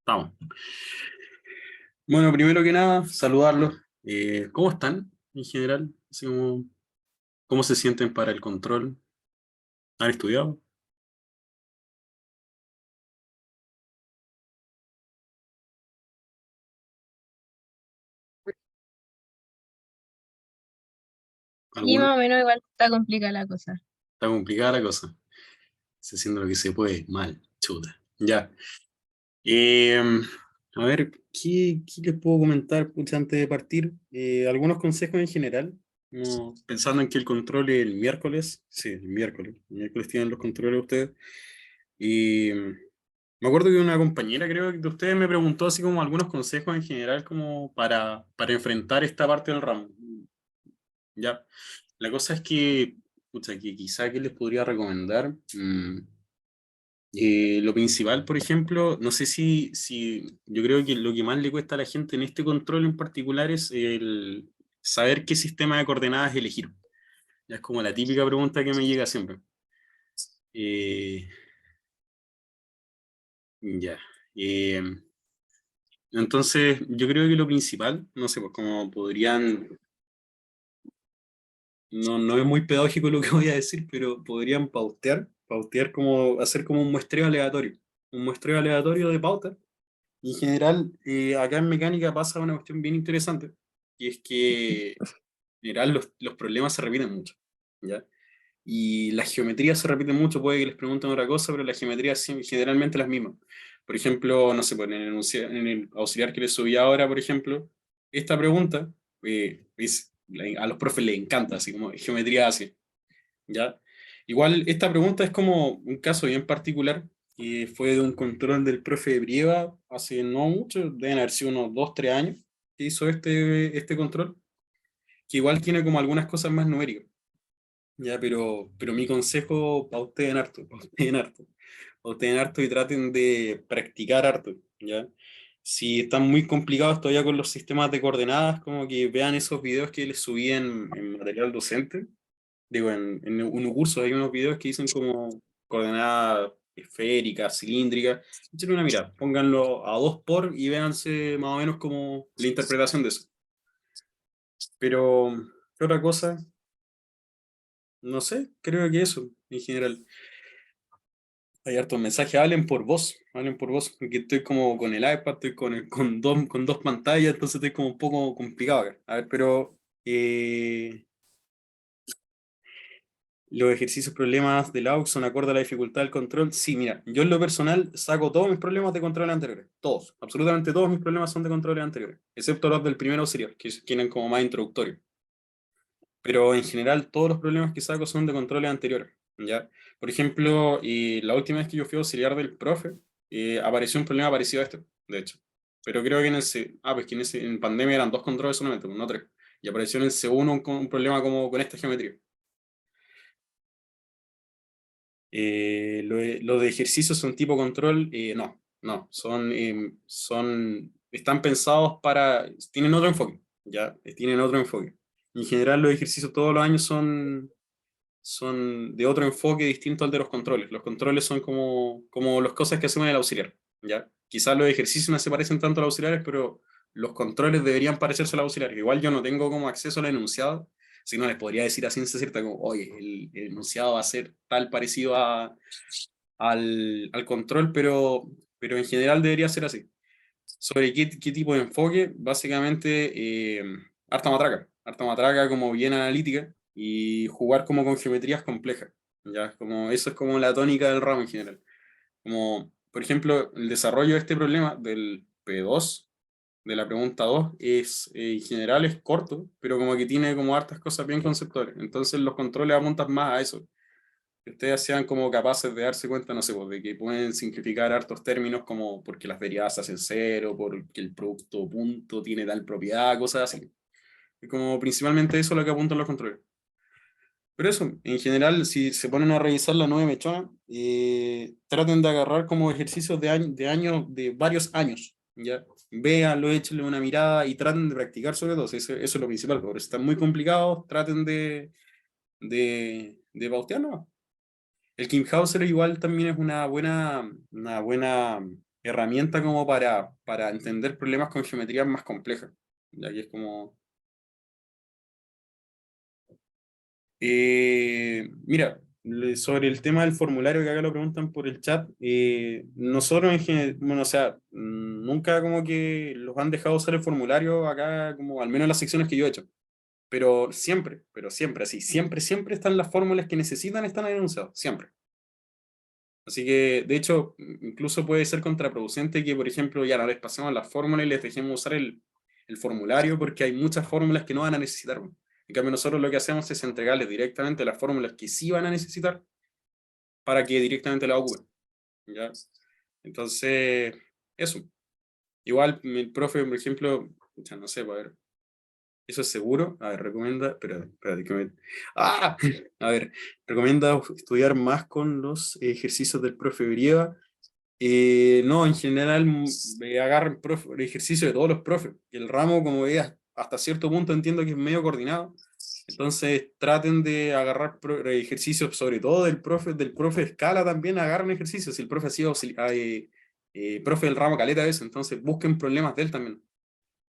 Estamos. Bueno, primero que nada, saludarlos. ¿Cómo están en general? Así como, ¿cómo se sienten para el control? ¿Han estudiado? Y ¿Alguno? más o menos igual está complicada la cosa. Está complicada la cosa. Se haciendo lo que se puede. Mal. Chuta. Ya. Eh, a ver, ¿qué les puedo comentar pucha, antes de partir? Algunos consejos en general. Pensando en que el control es el miércoles. Sí, el miércoles. El miércoles tienen los controles ustedes. Y me acuerdo que una compañera, creo que de ustedes, me preguntó así como algunos consejos en general como para enfrentar esta parte del ramo. Ya, la cosa es que, pucha, que quizá que les podría recomendar. Lo principal, por ejemplo, no sé si yo creo que lo que más le cuesta a la gente en este control en particular es el saber qué sistema de coordenadas elegir. Ya es como la típica pregunta que me llega siempre. Eh, ya. Eh, Entonces, yo creo que lo principal, no sé, pues como podrían, no es muy pedagógico lo que voy a decir, pero podrían pautear como, hacer como un muestreo aleatorio de pauta. Y en general, acá en mecánica pasa una cuestión bien interesante, y es que en general los problemas se repiten mucho, ¿ya? Y las geometrías se repiten mucho, puede que les pregunten otra cosa, pero las geometrías son generalmente las mismas. Por ejemplo, no sé, pues en el auxiliar que les subí ahora, por ejemplo, esta pregunta a los profes les encanta, así como geometría así, ¿ya? Igual esta pregunta es como un caso bien particular, que fue de un control del profe Brieva hace no mucho, deben haber sido unos 2 3 años que hizo este control, que igual tiene como algunas cosas más numéricas. Ya, pero mi consejo para ustedes en harto, para ustedes en harto, para ustedes en harto y traten de practicar harto, ¿ya? Si están muy complicados todavía con los sistemas de coordenadas, como que vean esos videos que les subí en material docente. Digo, en un curso hay unos videos que dicen como coordenadas esféricas, cilíndricas. Échenle una mirada, pónganlo a 2 por y véanse más o menos como la interpretación de eso. Pero, ¿qué otra cosa? No sé, creo que eso, en general. Hay hartos mensajes, hablen por voz, porque estoy como con el iPad, estoy con dos pantallas, entonces estoy como un poco complicado acá. A ver, pero los ejercicios problemas del AUX son acorde a la dificultad del control. Sí, mira, yo en lo personal saco todos mis problemas de controles anteriores, todos, absolutamente todos mis problemas son de controles anteriores, excepto los del primer auxiliar, que tienen como más introductorio. Pero en general todos los problemas que saco son de controles anteriores, ¿ya? Por ejemplo, la última vez que yo fui auxiliar del profe, apareció un problema parecido a este, de hecho. Pero creo que pues que en pandemia eran 2 controles solamente, pues, no 3. Y apareció en el C1 un problema como con esta geometría. Lo de ejercicios son tipo control, no, están pensados tienen otro enfoque, ¿ya? Tienen otro enfoque. En general los ejercicios todos los años son de otro enfoque distinto al de los controles. Los controles son como las cosas que hacemos en el auxiliar, ¿ya? Quizás los ejercicios no se parecen tanto a los auxiliares, pero los controles deberían parecerse a los auxiliares. Igual yo no tengo como acceso al enunciado, si no les podría decir a ciencia cierta como, oye, el enunciado va a ser tal parecido al control, pero en general debería ser así. ¿Sobre qué tipo de enfoque? Básicamente, harta matraca como bien analítica y jugar como con geometrías complejas. ¿Ya? Como, eso es como la tónica del ramo en general. Como, por ejemplo, el desarrollo de este problema del P2, de la pregunta 2 en general es corto, pero como que tiene como hartas cosas bien conceptuales. Entonces los controles apuntan más a eso, que ustedes sean como capaces de darse cuenta, no sé, pues, de que pueden simplificar hartos términos como porque las derivadas se hacen cero, porque el producto punto tiene tal propiedad, cosas así. Y como principalmente eso es lo que apuntan los controles. Pero eso, en general, si se ponen a revisar la 9 mechona, traten de agarrar como ejercicios de varios años, ¿ya? Véanlo, échenle una mirada y traten de practicar sobre todo. Eso es lo principal, porque si están muy complicados, traten de pautear, ¿no? El Kim Hauser igual también es una buena herramienta como para entender problemas con geometrías más complejas. Ya que es como... mira, sobre el tema del formulario que acá lo preguntan por el chat, nosotros en general, bueno, o sea, nunca como que los han dejado usar el formulario acá, como al menos en las secciones que yo he hecho, pero siempre, así, siempre están las fórmulas que necesitan, están ahí enunciados, siempre. Así que, de hecho, incluso puede ser contraproducente que, por ejemplo, ya no les pasemos las fórmulas y les dejemos usar el formulario porque hay muchas fórmulas que no van a necesitar. En cambio, nosotros lo que hacemos es entregarles directamente las fórmulas que sí van a necesitar para que directamente las ocupen. ¿Ya? Entonces, eso. Igual, el profe, por ejemplo, ya no sé, a ver, ¿eso es seguro? A ver, recomienda, espérate, ¡Ah! A ver, recomienda estudiar más con los ejercicios del profe Brieva. No, en general agarren el ejercicio de todos los profes. Y el ramo, como veas, hasta cierto punto entiendo que es medio coordinado. Entonces traten de agarrar ejercicios, sobre todo del profe Escala también, agarren ejercicios. Si el profe ha sido profe del ramo caleta de eso, entonces busquen problemas de él también.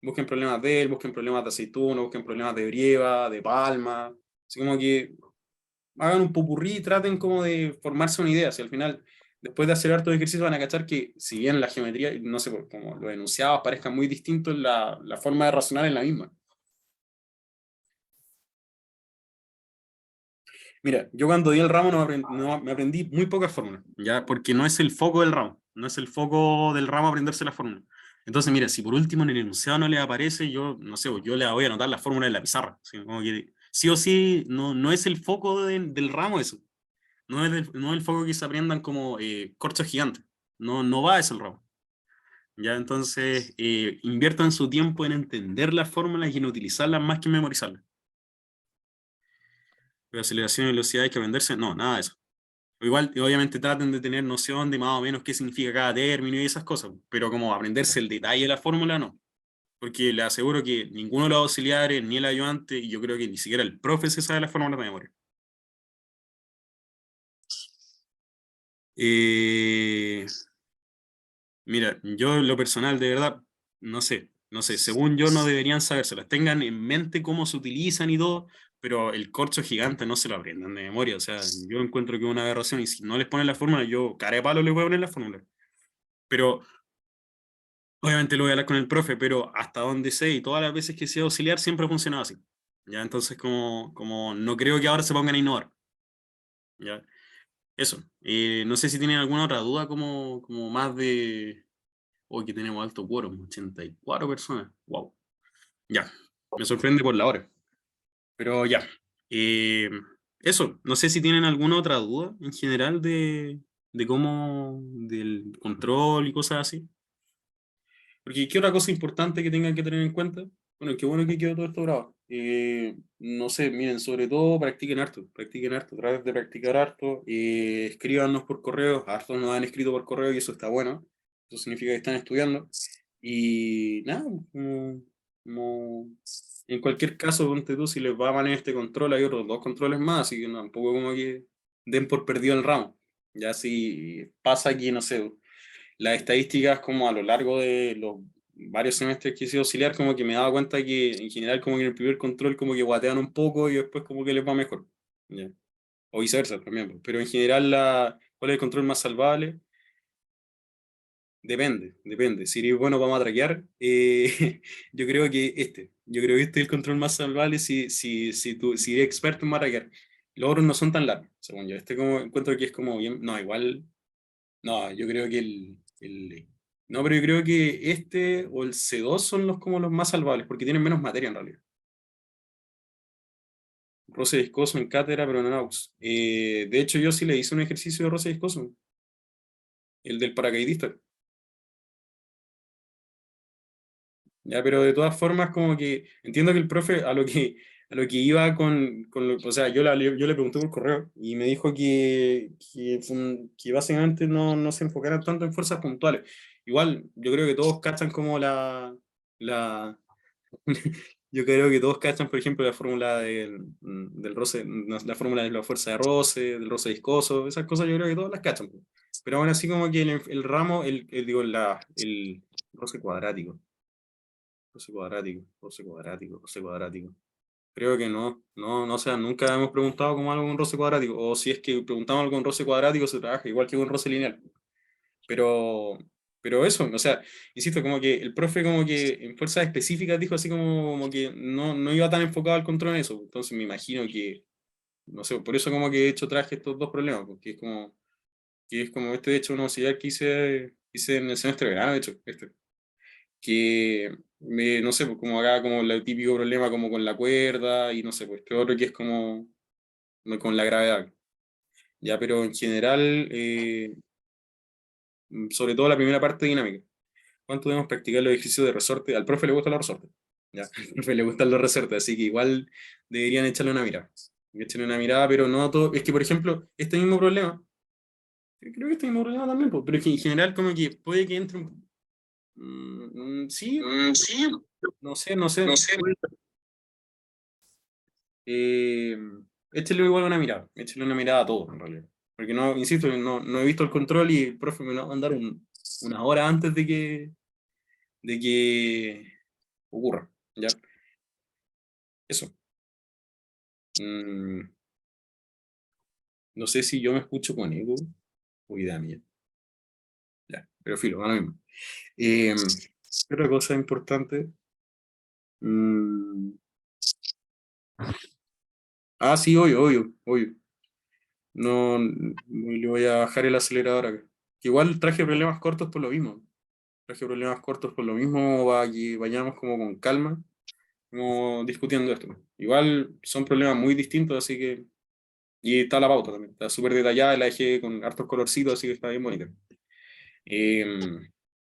Busquen problemas de él, busquen problemas de aceituno, busquen problemas de brieva, de palma. Así como que hagan un popurrí y traten como de formarse una idea. Si al final, después de hacer hartos ejercicios, van a cachar que, si bien la geometría, no sé, como los enunciados parezcan muy distintos, la forma de razonar es la misma. Mira, yo cuando di el ramo me aprendí muy pocas fórmulas, ¿ya? Porque no es el foco del ramo, no es el foco del ramo aprenderse las fórmulas. Entonces, mira, si por último en el enunciado no le aparece, yo, no sé, yo le voy a anotar la fórmula en la pizarra. ¿Sí? Como que sí o sí, no es el foco del ramo eso. No es el foco que se aprendan como corchos gigantes. No va a eso el ramo. ¿Ya? Entonces, inviertan su tiempo en entender las fórmulas y en utilizarlas más que en memorizarlas. La aceleración y velocidad hay que aprenderse, no, nada de eso. Igual, obviamente traten de tener noción de más o menos qué significa cada término y esas cosas, pero como aprenderse el detalle de la fórmula, no. Porque le aseguro que ninguno de los auxiliares, ni el ayudante, y yo creo que ni siquiera el profe se sabe la fórmula de memoria. Eh, Mira, yo en lo personal, de verdad, no sé, según yo no deberían sabérselas. Tengan en mente cómo se utilizan y todo, pero el corcho gigante no se lo aprendan de memoria. O sea, yo encuentro que es una aberración y si no les ponen la fórmula, yo cara de palo les voy a poner la fórmula. Pero obviamente lo voy a hablar con el profe, pero hasta donde sé y todas las veces que he sido auxiliar siempre ha funcionado así. Ya, entonces como no creo que ahora se pongan a innovar. Ya, eso. No sé si tienen alguna otra duda como más de... Hoy que tenemos alto quórum, 84 personas. Wow. Ya. Me sorprende por la hora. Pero ya. Eh, Eso. No sé si tienen alguna otra duda en general de cómo, del control y cosas así. Porque ¿qué otra cosa importante que tengan que tener en cuenta? Bueno, qué bueno que quedó todo esto grabado. No sé, miren, sobre todo practiquen harto, traten de practicar harto, escríbanos por correo, hartos nos han escrito por correo y eso está bueno, eso significa que están estudiando. Y nada, como en cualquier caso, ponte tú, si les va mal en este control, hay otros dos controles más, así que tampoco como que den por perdido el ramo. Ya si pasa aquí, no sé, las estadísticas como a lo largo de los varios semestres que he sido auxiliar, como que me he dado cuenta que en general como que en el primer control como que guatean un poco y después como que les va mejor. ¿Ya? O viceversa también. Pues. Pero en general, ¿cuál es el control más salvable? Depende. Si eres bueno para matraquear, yo creo que este es el control más salvable si eres experto en matraquear. Los otros no son tan largos, según yo. Este como encuentro que es como bien, no, igual no, yo creo que no, pero yo creo que este o el C2 son como los más salvables, porque tienen menos materia en realidad. Roce viscoso en cátedra, pero no en AUX. De hecho, yo sí le hice un ejercicio de roce viscoso, el del paracaidista. Ya, pero de todas formas, como que entiendo que el profe a lo que iba o sea, yo le pregunté por correo y me dijo que básicamente no se enfocaran tanto en fuerzas puntuales. Igual, yo creo que todos cachan como la, yo creo que todos cachan, por ejemplo, la fórmula del roce, la fórmula de la fuerza de roce, del roce viscoso, esas cosas yo creo que todos las cachan. Pero aún así como que el ramo, digo, el roce cuadrático, roce cuadrático, roce cuadrático, roce cuadrático. Creo que no, o sea, nunca hemos preguntado como algo con roce cuadrático, o si es que preguntamos algo con roce cuadrático se trabaja igual que con roce lineal. Pero, pero eso, o sea, insisto, como que el profe como que en fuerzas específicas dijo así como que no iba tan enfocado al control en eso. Entonces me imagino que, no sé, por eso como que de hecho traje estos dos problemas, porque es como este de hecho un auxiliar que hice en el semestre de verano, de hecho, que no sé, pues como acá como el típico problema como con la cuerda y no sé, pues este otro que es como con la gravedad. Ya, pero en general, sobre todo la primera parte dinámica. ¿Cuánto debemos practicar los ejercicios de resorte? Al profe le gustan los resortes. Ya, al profe le gustan los resortes, así que igual deberían echarle una mirada. Echarle una mirada, pero no todo. Es que, por ejemplo, este mismo problema, creo que este mismo problema también, pues, pero es que en general, como que puede que entre un. Sí, Sí, no sé. no sé. Eh, échale igual una mirada, échale una mirada a todo, en realidad. Porque no, insisto, no he visto el control y el profe me lo va a mandar una hora antes de que ocurra. ¿Ya? Eso. Mm, no sé si yo me escucho con eco o idea mía. Ya, pero filo, da lo mismo. ¿Qué otra cosa importante? Mm, sí, obvio. No, le voy a bajar el acelerador acá. Que igual traje problemas cortos por lo mismo. Traje problemas cortos por lo mismo, para que vayamos como con calma, como discutiendo esto. Igual son problemas muy distintos, así que. Y está la pauta también, está súper detallada, la dejé con hartos colorcitos, así que está bien bonita.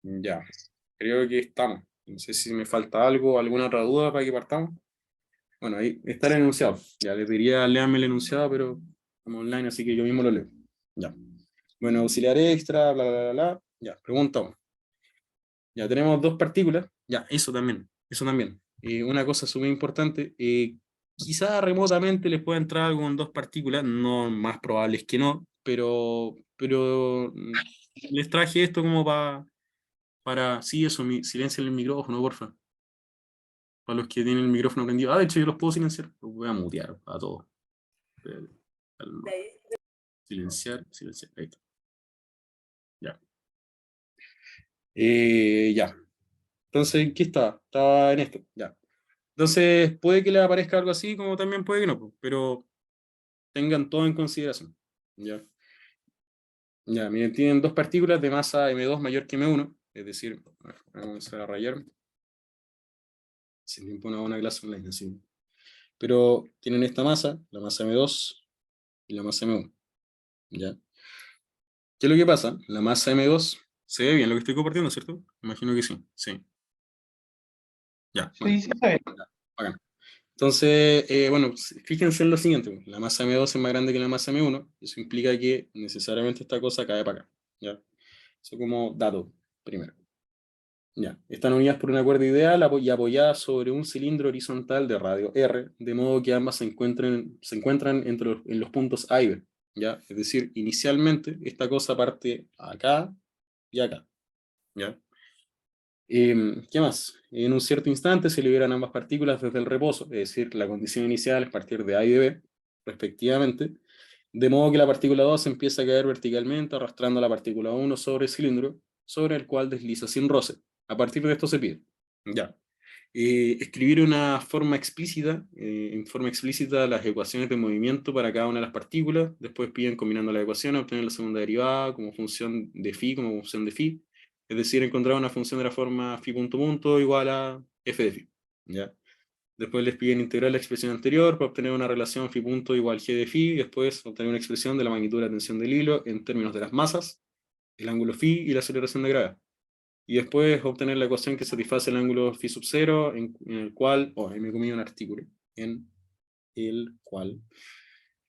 Ya, creo que estamos. No sé si me falta algo, alguna otra duda para que partamos. Bueno, ahí está el enunciado. Ya les diría, léanme el enunciado, pero estamos online, así que yo mismo lo leo. Ya. Bueno, auxiliar extra, bla, bla, bla, bla. Ya, pregunta. Ya tenemos dos partículas. Ya, eso también. Eso también. Una cosa súper importante. Quizá remotamente les pueda entrar algo con dos partículas. No, más probable es que no. Pero les traje esto como para. Sí, eso, silencien el micrófono, porfa. Para los que tienen el micrófono prendido. De hecho, yo los puedo silenciar. Los voy a mutear a todos. Silenciar. Ahí está. Ya. Ya. Entonces, ¿qué está? Estaba en esto. Ya. Entonces, puede que le aparezca algo así, como también puede que no, pues, pero tengan todo en consideración. Ya, ya, miren, tienen dos partículas de masa M2 mayor que M1, es decir, a ver, voy a comenzar a rayar. Se me impone una clase online, así. Pero tienen esta masa, la masa M2 y la masa M1. ¿Ya? ¿Qué es lo que pasa? La masa M2, se ve bien lo que estoy compartiendo, ¿cierto? Imagino que sí, sí. Ya, bueno, Sí, sí, está bien. bacán. Entonces, bueno, fíjense en lo siguiente, pues, la masa M2 es más grande que la masa M1, eso implica que necesariamente esta cosa cae para acá, ¿ya? Eso como dato, primero. Ya, están unidas por una cuerda ideal y apoyadas sobre un cilindro horizontal de radio R, de modo que ambas se encuentran en los puntos A y B, ¿ya? Es decir, inicialmente esta cosa parte acá y acá, ¿ya? ¿Qué más? En un cierto instante se liberan ambas partículas desde el reposo, es decir, la condición inicial es partir de A y de B, respectivamente, de modo que la partícula 2 empieza a caer verticalmente arrastrando a la partícula 1 sobre el cilindro, sobre el cual desliza sin roce. A partir de esto se pide, ya, escribir una forma explícita, en forma explícita las ecuaciones de movimiento para cada una de las partículas, después piden combinando las ecuaciones, obtener la segunda derivada como función de phi, como función de phi, es decir, encontrar una función de la forma phi punto punto igual a f de phi, ¿ya? Después les piden integrar la expresión anterior para obtener una relación phi punto igual g de phi, y después obtener una expresión de la magnitud de la tensión del hilo en términos de las masas, el ángulo phi y la aceleración de gravedad. Y después obtener la ecuación que satisface el ángulo phi sub 0, en el cual, ahí me comí un artículo, en el cual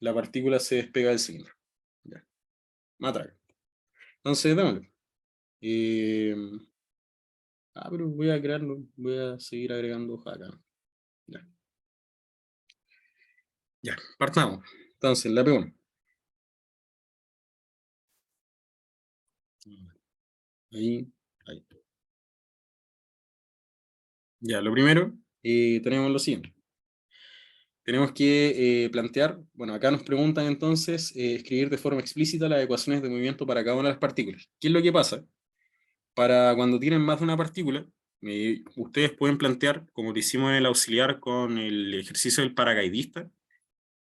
la partícula se despega del cilindro. Ya, matraca. Entonces, démosle. Eh, pero voy a crearlo, voy a seguir agregando hoja acá. Ya, ya, partamos. Entonces, la P1. Ahí, ahí. Ya, lo primero, tenemos lo siguiente. Tenemos que plantear, bueno, acá nos preguntan entonces escribir de forma explícita las ecuaciones de movimiento para cada una de las partículas. ¿Qué es lo que pasa? Para cuando tienen más de una partícula, ustedes pueden plantear, como lo hicimos en el auxiliar con el ejercicio del paracaidista,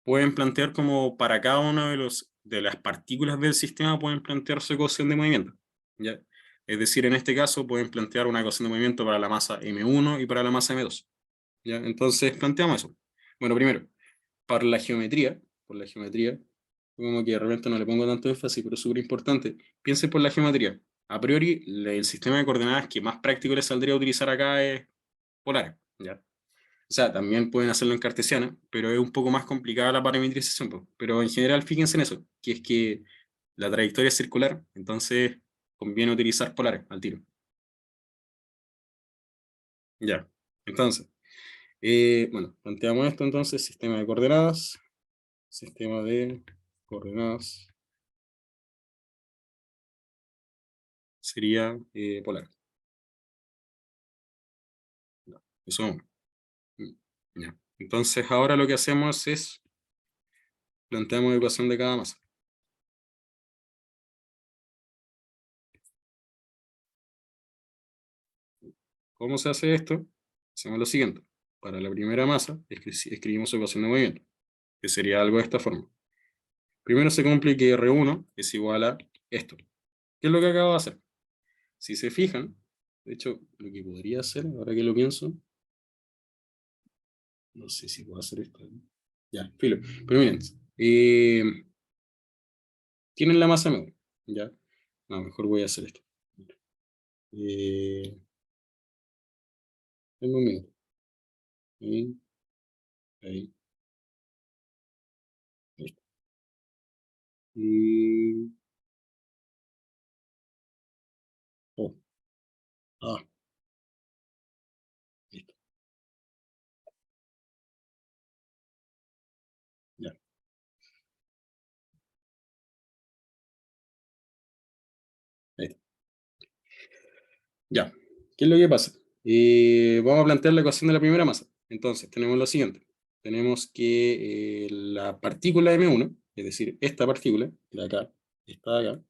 pueden plantear como para cada uno de las partículas del sistema pueden plantear su ecuación de movimiento, ¿ya? Es decir, en este caso pueden plantear una ecuación de movimiento para la masa M1 y para la masa M2, ¿ya? Entonces planteamos eso. Bueno, primero, para la geometría, por la geometría, como que de repente no le pongo tanto énfasis, pero es súper importante, piensen por la geometría. A priori, el sistema de coordenadas que más práctico les saldría a utilizar acá es polar, ¿ya? O sea, también pueden hacerlo en cartesiana, pero es un poco más complicada la parametrización, po. Pero en general, fíjense en eso, que es que la trayectoria es circular, entonces conviene utilizar polares al tiro. Ya, entonces, bueno, planteamos esto entonces, sistema de coordenadas sería polar. Ya, eso. Ya. Entonces, ahora lo que hacemos es planteamos ecuación de cada masa. ¿Cómo se hace esto? Hacemos lo siguiente. Para la primera masa, escribimos ecuación de movimiento, que sería algo de esta forma. Primero se cumple que R1 es igual a esto. ¿Qué es lo que acabo de hacer? Si se fijan, de hecho, lo que podría hacer, ahora que lo pienso, no sé si puedo hacer esto. Ya, filo. Pero miren, tienen la masa M1, ¿ya? No, mejor voy a hacer esto. Denme un minuto. Ahí, ahí, listo. Y... oh, ah, listo. Ya, listo. Ya. ¿Qué es lo que pasa? Vamos a plantear la ecuación de la primera masa. Entonces, tenemos lo siguiente. Tenemos que la partícula M1, es decir, esta partícula, de acá, esta de acá,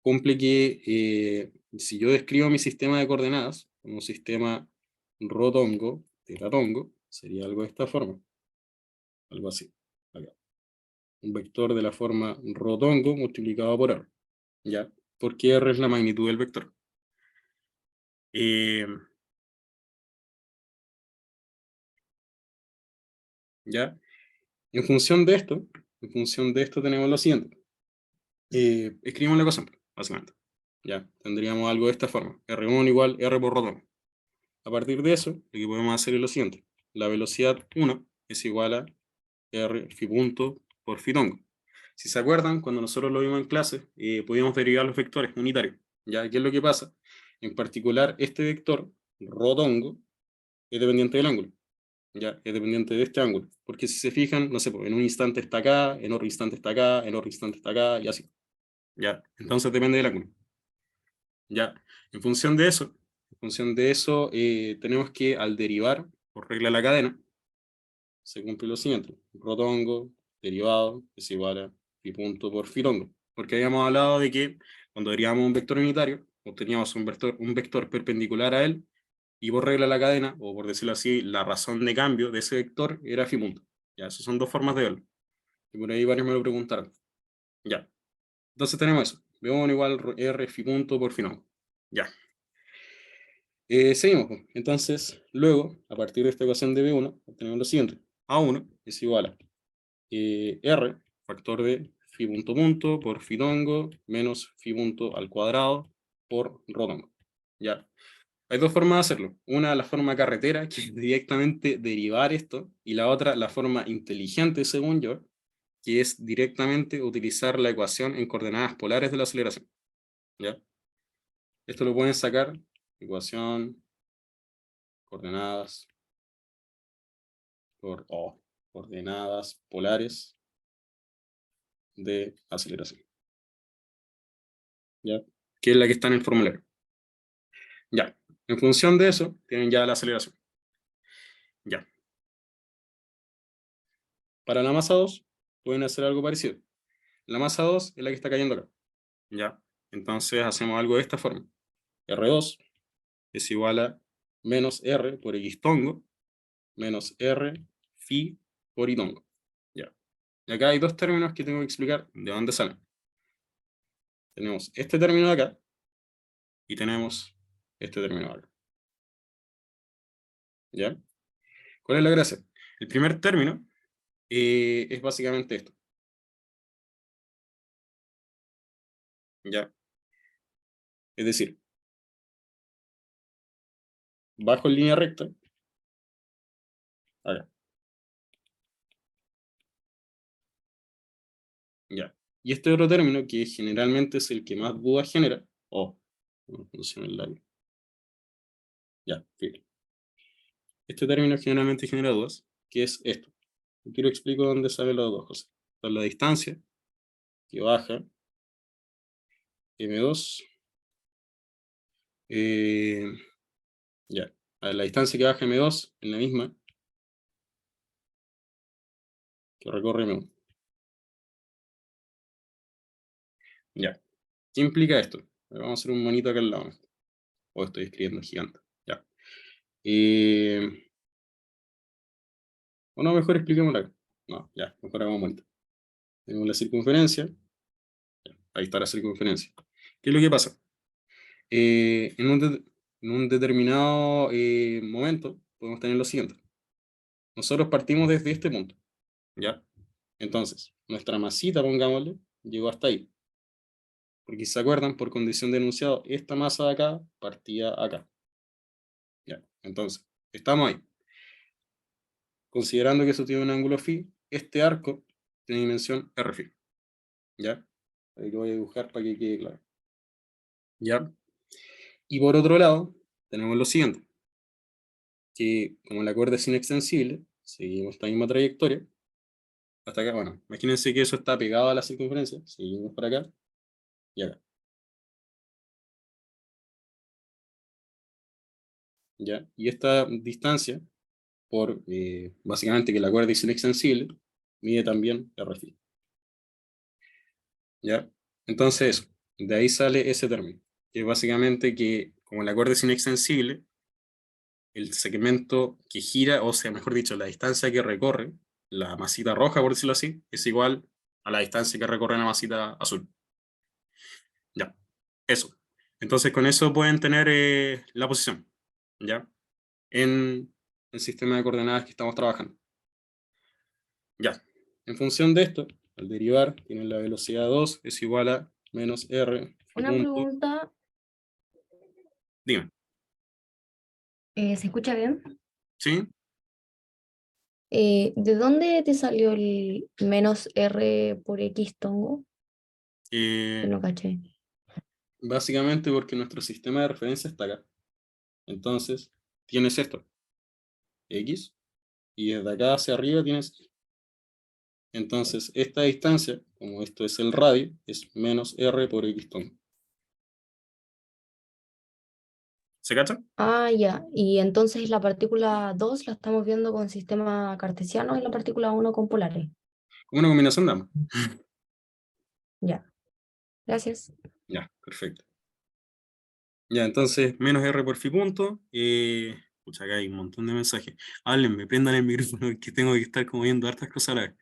cumple que si yo describo mi sistema de coordenadas como un sistema rotongo, tetatongo, sería algo de esta forma. Algo así. Acá. Un vector de la forma rotongo multiplicado por R. ¿Ya? Porque R es la magnitud del vector. ¿Ya? En función de esto tenemos lo siguiente. Escribimos la ecuación, básicamente. ¿Ya? Tendríamos algo de esta forma. R1 igual R por rotongo. A partir de eso, lo que podemos hacer es lo siguiente. La velocidad 1 es igual a R phi punto por phi tongo. Si se acuerdan, cuando nosotros lo vimos en clase, podíamos derivar los vectores unitarios. ¿Ya? ¿Qué es lo que pasa? En particular, este vector, rotongo, es dependiente del ángulo. ¿Ya? Es dependiente de este ángulo. Porque si se fijan, no sé, pues, en un instante está acá, en otro instante está acá, en otro instante está acá, y así. ¿Ya? Entonces depende del ángulo. ¿Ya? En función de eso, tenemos que al derivar por regla de la cadena, se cumple lo siguiente. Rotongo, derivado, es igual a phi punto por phi tongo. Porque habíamos hablado de que cuando derivamos un vector unitario, obteníamos un vector perpendicular a él, y por regla de la cadena, o por decirlo así, la razón de cambio de ese vector era phi punto. Ya, esas son dos formas de verlo. Y por ahí varios me lo preguntaron. Ya. Entonces tenemos eso. B1 igual R phi punto por phi tongo. Ya. Seguimos, pues. Entonces, luego, a partir de esta ecuación de B1, obtenemos lo siguiente. A1 es igual a R, factor de phi punto punto por phi tongo, menos phi punto al cuadrado por rho tongo. Ya. Hay dos formas de hacerlo. Una, la forma carretera, que es directamente derivar esto, y la otra, la forma inteligente, según yo, que es directamente utilizar la ecuación en coordenadas polares de la aceleración. ¿Ya? Esto lo pueden sacar, ecuación, coordenadas, coordenadas polares de aceleración. ¿Ya? Que es la que está en el formulario. Ya, en función de eso, tienen ya la aceleración. Ya. Para la masa 2, pueden hacer algo parecido. La masa 2 es la que está cayendo acá. Ya. Entonces hacemos algo de esta forma. R2 es igual a menos R por X tongo, menos R phi por Y tongo. Ya. Y acá hay dos términos que tengo que explicar de dónde salen. Tenemos este término de acá y tenemos este término de acá. ¿Ya? ¿Cuál es la gracia? El primer término es básicamente esto. ¿Ya? Es decir, bajo en línea recta, acá. ¿Ya? Y este otro término, que generalmente es el que más dudas genera, no funciona el labio. Ya, fíjate. Este término generalmente genera dudas, que es esto. Quiero explico dónde salen las dos cosas. Está la distancia, que baja, M2, ya, a la distancia que baja M2 es la misma que recorre M1. Ya. ¿Qué implica esto? Vamos a hacer un monito acá al lado. Estoy escribiendo gigante. Ya. O no, mejor expliquémoslo acá. No, ya, mejor hagamos monito. Tenemos la circunferencia. Ya, ahí está la circunferencia. ¿Qué es lo que pasa? En un determinado momento podemos tener lo siguiente. Nosotros partimos desde este punto. ¿Ya? Entonces, nuestra masita, pongámosle, llegó hasta ahí. Porque si se acuerdan, por condición de enunciado, esta masa de acá partía acá. ¿Ya? Entonces, estamos ahí. Considerando que eso tiene un ángulo phi, este arco tiene dimensión r phi. ¿Ya? Ahí lo voy a dibujar para que quede claro. ¿Ya? Y por otro lado, tenemos lo siguiente. Que como la cuerda es inextensible, seguimos esta misma trayectoria. Hasta acá, bueno, imagínense que eso está pegado a la circunferencia. Seguimos por acá y acá. ¿Ya? Y esta distancia, por básicamente que la cuerda es inextensible, mide también r phi. ¿Ya? Entonces, eso, de ahí sale ese término, que es básicamente que como la cuerda es inextensible, el segmento que gira, o sea, mejor dicho, la distancia que recorre la masita roja, por decirlo así, es igual a la distancia que recorre la masita azul. Ya, eso. Entonces, con eso pueden tener la posición, ¿ya? En el sistema de coordenadas que estamos trabajando. Ya, en función de esto, al derivar, tienen la velocidad 2 es igual a menos r Una punto. pregunta, Dime, ¿se escucha bien? ¿sí? ¿De dónde te salió el menos R por X tongo? Que Eh, no caché. Básicamente porque nuestro sistema de referencia está acá. Entonces, tienes esto, x, y desde acá hacia arriba tienes y. Entonces, esta distancia, como esto es el radio, es menos r por x tongo. ¿Se cacha? Ah, ya. Y entonces la partícula 2 la estamos viendo con sistema cartesiano y la partícula 1 con polares. Como una combinación de ambas. Ya. Gracias. Ya, perfecto. Ya, entonces, menos r por phi punto. Pucha, acá hay un montón de mensajes. Háblenme, prendan el micrófono, que tengo que estar como viendo hartas cosas a la vez.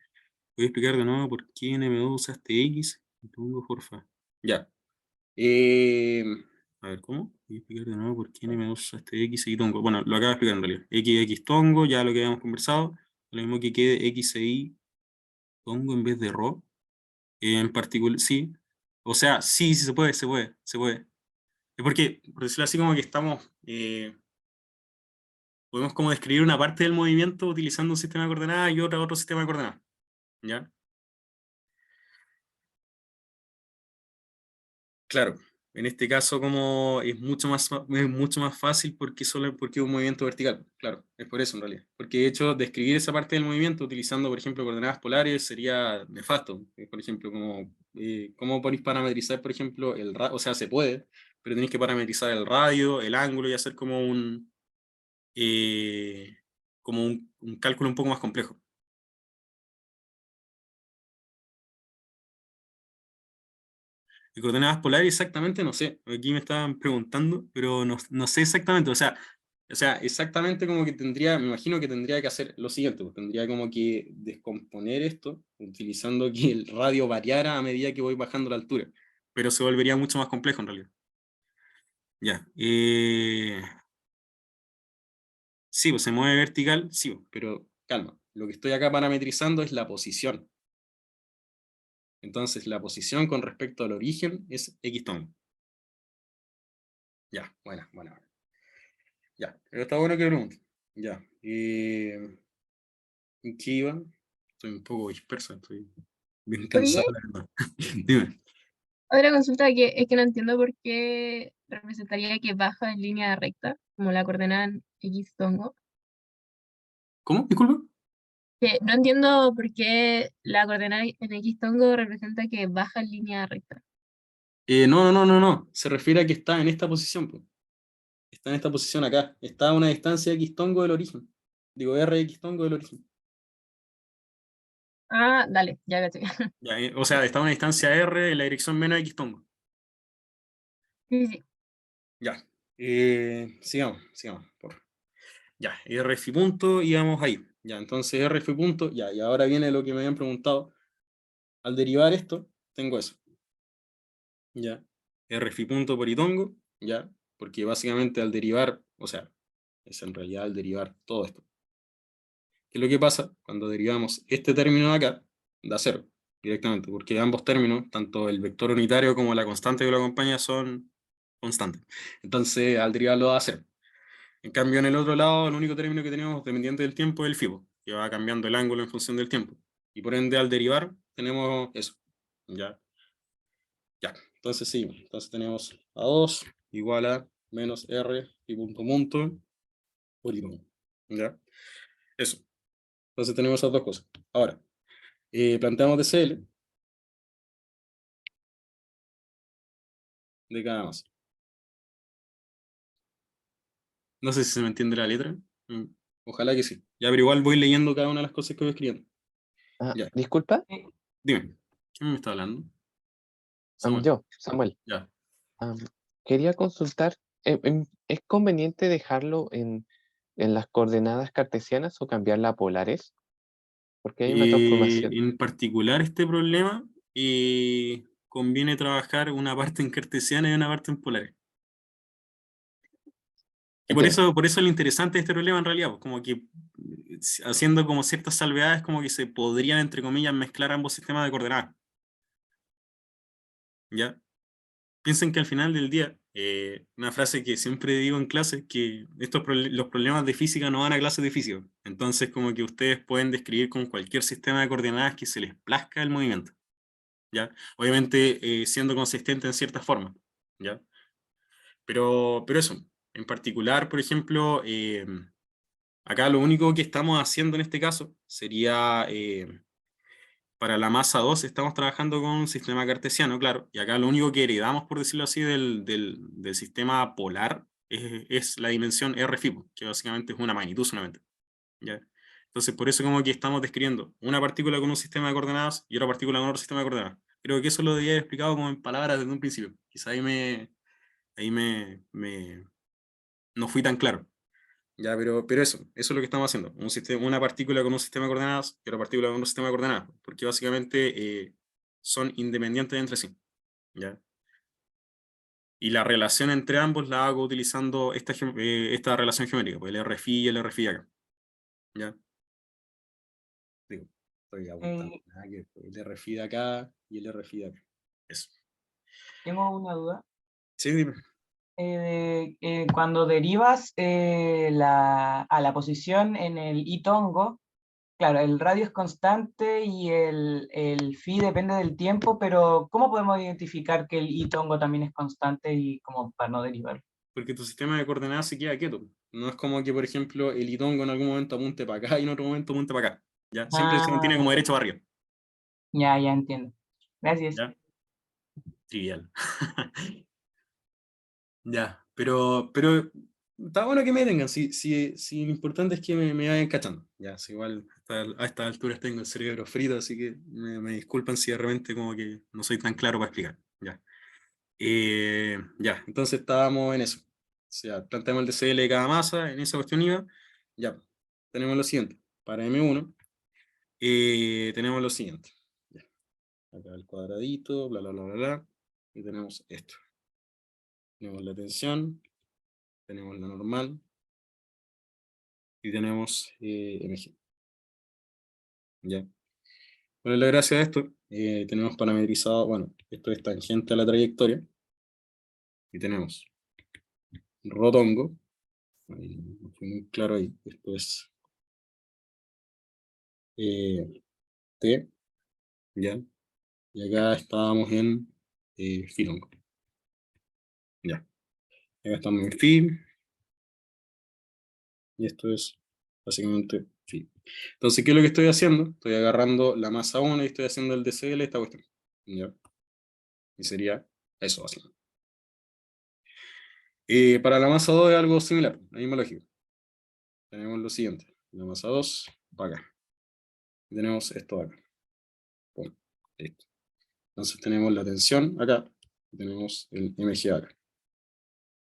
Voy a explicar de nuevo por qué en M2 usaste X. Pongo, porfa. Ya. A ver, ¿cómo? Voy a explicar de nuevo por qué en M2 usaste X y tongo. Bueno, lo acabo de explicar en realidad. X tongo, ya lo que habíamos conversado. Lo mismo que quede X e Y tongo en vez de rho. En particular, sí. O sea, sí, sí se puede, se puede, se puede. Es porque, por decirlo así, como que estamos, podemos como describir una parte del movimiento utilizando un sistema de coordenadas y otra otro sistema de coordenadas. ¿Ya? Claro, en este caso como es mucho más fácil porque es un movimiento vertical. Claro, es por eso en realidad. Porque de hecho, describir esa parte del movimiento utilizando, por ejemplo, coordenadas polares sería nefasto. Por ejemplo, como, ¿cómo podéis parametrizar, por ejemplo, o sea, se puede, pero tenéis que parametrizar el radio, el ángulo y hacer como un cálculo un poco más complejo. De coordenadas polares exactamente, no sé, aquí me estaban preguntando, pero no sé exactamente, o sea, exactamente como que tendría, me imagino que tendría que hacer lo siguiente, pues tendría como que descomponer esto, utilizando que el radio variara a medida que voy bajando la altura, pero se volvería mucho más complejo en realidad. Ya, sí, pues se mueve vertical, sí, pues, pero calma, lo que estoy acá parametrizando es la posición. Entonces la posición con respecto al origen es X tono. Ya, buena. Ya, pero está bueno que pregunte. Ya. ¿En qué iba? Estoy un poco disperso, estoy bien Oye, cansado, la verdad. Dime. otra consulta que es que no entiendo por qué representaría que baja en línea recta, como la coordenada en X tongo. ¿Cómo? Disculpa. Que no entiendo por qué la coordenada en X tongo representa que baja en línea recta. No. Se refiere a que está en esta posición, po. Está en esta posición acá. Está a una distancia X tongo del origen. Digo, RX tongo del origen. Ah, dale, ya caché. Ya, o sea, está a una distancia R en la dirección menos X tongo. Sí, sí. Ya. Sigamos. Ya, RF punto y vamos ahí. Ya, entonces RF punto, ya, y ahora viene lo que me habían preguntado. Al derivar esto, tengo eso. Ya. RF punto por itongo, ya, porque básicamente al derivar, o sea, es en realidad al derivar todo esto. ¿Qué es lo que pasa? Cuando derivamos este término de acá, da cero, directamente, porque ambos términos, tanto el vector unitario como la constante que lo acompaña, son constantes. Entonces, al derivarlo da cero. En cambio, en el otro lado, el único término que tenemos dependiente del tiempo es el fibo, que va cambiando el ángulo en función del tiempo. Y por ende, al derivar, tenemos eso. Ya. Entonces sí, entonces tenemos A2 igual a menos R y punto por I1. ¿Ya? Eso. Entonces tenemos esas dos cosas. Ahora, planteamos DCL de cada masa. No sé si se me entiende la letra. Mm, Ojalá que sí. Ya, pero igual voy leyendo cada una de las cosas que voy escribiendo. Ah, Ya. disculpa, Dime, ¿quién me está hablando? Samuel. yo, Samuel. Ya. Am, quería consultar, ¿es conveniente dejarlo en las coordenadas cartesianas o cambiarla a polares? Porque hay una transformación. En particular este problema, conviene trabajar una parte en cartesiana y una parte en polares. Y Entiendo. por eso lo interesante de este problema en realidad, pues, como que haciendo como ciertas salvedades, como que se podrían, entre comillas, mezclar ambos sistemas de coordenadas. ¿Ya? Piensen que al final del día, una frase que siempre digo en clase, que los problemas de física no van a clases de física. Entonces, como que ustedes pueden describir con cualquier sistema de coordenadas que se les plazca el movimiento. ¿Ya? Obviamente siendo consistente en cierta forma, ¿ya? Pero eso, en particular, por ejemplo, acá lo único que estamos haciendo en este caso sería, para la masa 2 estamos trabajando con un sistema cartesiano, claro, y acá lo único que heredamos, por decirlo así, del sistema polar es la dimensión R fibo, que básicamente es una magnitud solamente, ¿ya? Entonces, por eso como que estamos describiendo una partícula con un sistema de coordenadas y otra partícula con otro sistema de coordenadas. Creo que eso lo debía haber explicado como en palabras desde un principio. Quizá no fui tan claro. Ya, pero eso es lo que estamos haciendo. Una partícula con un sistema de coordenadas y otra partícula con un sistema de coordenadas. Porque básicamente son independientes entre sí. ¿Ya? Y la relación entre ambos la hago utilizando esta relación geométrica, pues el RFI y el RFI acá. ¿Ya? Digo, estoy apuntando. Nada que ver, el RFI de acá y el RFI de acá. Eso. Tengo una duda. Sí, dime. Cuando derivas a la posición en el itongo, claro, el radio es constante y el phi depende del tiempo, pero ¿cómo podemos identificar que el itongo también es constante y como para no derivar? Porque tu sistema de coordenadas se queda quieto. No es como que, por ejemplo, el itongo en algún momento apunte para acá y en otro momento apunte para acá. ¿Ya? Siempre se mantiene como derecho para arriba. Ya entiendo. Gracias. ¿Ya? Trivial. Ya, pero está bueno que me tengan, lo importante es que me vayan cachando. Ya, si igual a estas alturas tengo el cerebro frito, así que me disculpan si de repente como que no soy tan claro para explicar. Ya. Ya, entonces estábamos en eso. O sea, planteamos el DCL de cada masa, en esa cuestión iba. Ya, tenemos lo siguiente. Para M1, tenemos lo siguiente. Ya. Acá el cuadradito, bla, bla, bla, bla, bla. Y tenemos esto. Tenemos la tensión, tenemos la normal, y tenemos MG. ¿Ya? Bueno, la gracia de esto, tenemos parametrizado, bueno, esto es tangente a la trayectoria, y tenemos rotongo, ahí, no fue muy claro ahí, esto es T, ¿ya? Y acá estábamos en filongo. Ya. Acá estamos en fin, y esto es básicamente fin. Entonces, ¿qué es lo que estoy haciendo? Estoy agarrando la masa 1 y estoy haciendo el DCL, esta cuestión. ¿Ya? Y sería eso, básicamente. Para la masa 2 es algo similar, la misma lógica. Tenemos lo siguiente, la masa 2 para acá. Y tenemos esto de acá. Pum, listo. Entonces tenemos la tensión acá, y tenemos el MG acá.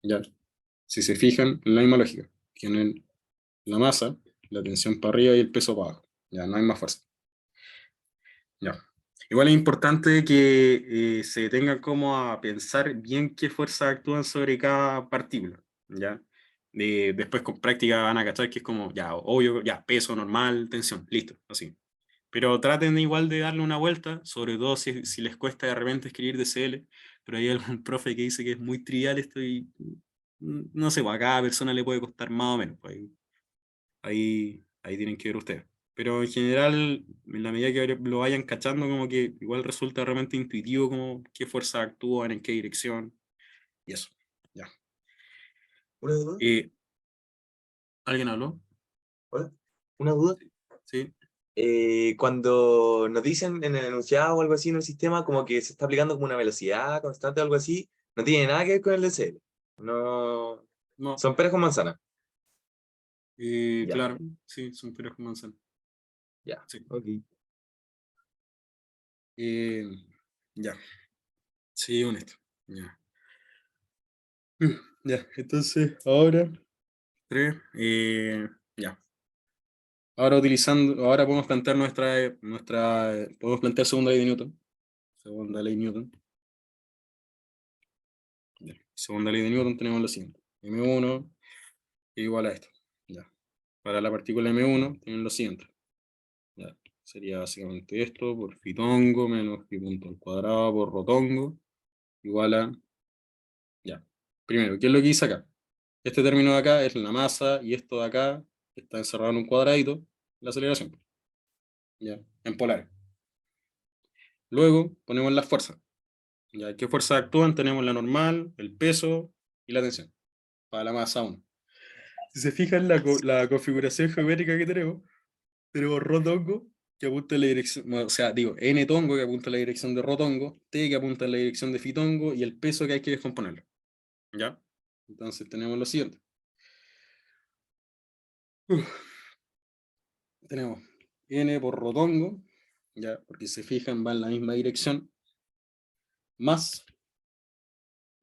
¿Ya? Si se fijan, en la misma lógica. Tienen la masa, la tensión para arriba y el peso para abajo. Ya, no hay más fuerza. Ya. Igual es importante que se tenga como a pensar bien qué fuerzas actúan sobre cada partícula, ¿ya? Después con práctica van a cachar que es como, ya, obvio, ya, peso, normal, tensión, listo, así. Pero traten igual de darle una vuelta, sobre todo si les cuesta de repente escribir DCL, pero hay algún profe que dice que es muy trivial esto y no sé, pues a cada persona le puede costar más o menos, pues ahí tienen que ver ustedes. Pero en general, en la medida que lo vayan cachando, como que igual resulta realmente intuitivo como qué fuerzas actúan, en qué dirección, y eso. Ya. ¿Una duda? ¿Alguien habló? Hola. ¿Una duda? Sí. Cuando nos dicen en el enunciado o algo así en el sistema, como que se está aplicando como una velocidad constante o algo así, no tiene nada que ver con el DCL. No. No, Son peras con manzana. Ya, claro, sí, son peras con manzana. ya. Sí. Ok. Ya. Sí, honesto. Ya. Ya, entonces ahora, ya. Ahora podemos plantear podemos plantear segunda ley de Newton. Segunda ley de Newton. Ya. Segunda ley de Newton tenemos lo siguiente. M1 es igual a esto. Ya. Para la partícula M1 tienen lo siguiente. Ya. Sería básicamente esto por fitongo menos pi punto al cuadrado por rotongo igual a... Ya. Primero, ¿qué es lo que hice acá? Este término de acá es la masa y esto de acá está encerrado en un cuadradito, la aceleración. Ya. En polares. Luego ponemos las fuerzas. ¿Ya? ¿Qué fuerzas actúan? Tenemos la normal, el peso y la tensión. Para la masa 1. Si se fijan la configuración geométrica que tenemos rotongo que apunta en la dirección, o sea, digo, n tongo que apunta en la dirección de rotongo, t que apunta en la dirección de fitongo y el peso que hay que descomponerlo. ¿Ya? Entonces tenemos lo siguiente. Tenemos n por rotongo, ¿ya? Porque se fijan, va en la misma dirección, más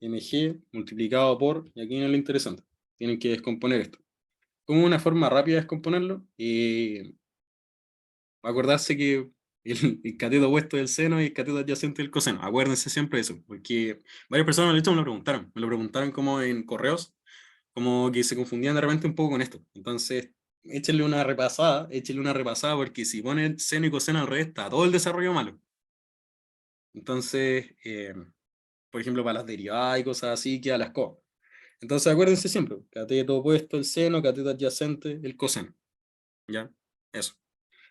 mg multiplicado por, y aquí viene lo interesante, tienen que descomponer esto. Como una forma rápida de descomponerlo, acordarse que el cateto opuesto del seno y el cateto adyacente del coseno. Acuérdense siempre de eso, porque varias personas de hecho me lo preguntaron como en correos, como que se confundían de repente un poco con esto. Entonces, échenle una repasada, porque si ponen seno y coseno al revés, está todo el desarrollo malo. Entonces, por ejemplo, para las derivadas y cosas así, queda las cosas. Entonces, acuérdense siempre, cateto opuesto el seno, cateto adyacente el coseno. ¿Ya? Eso.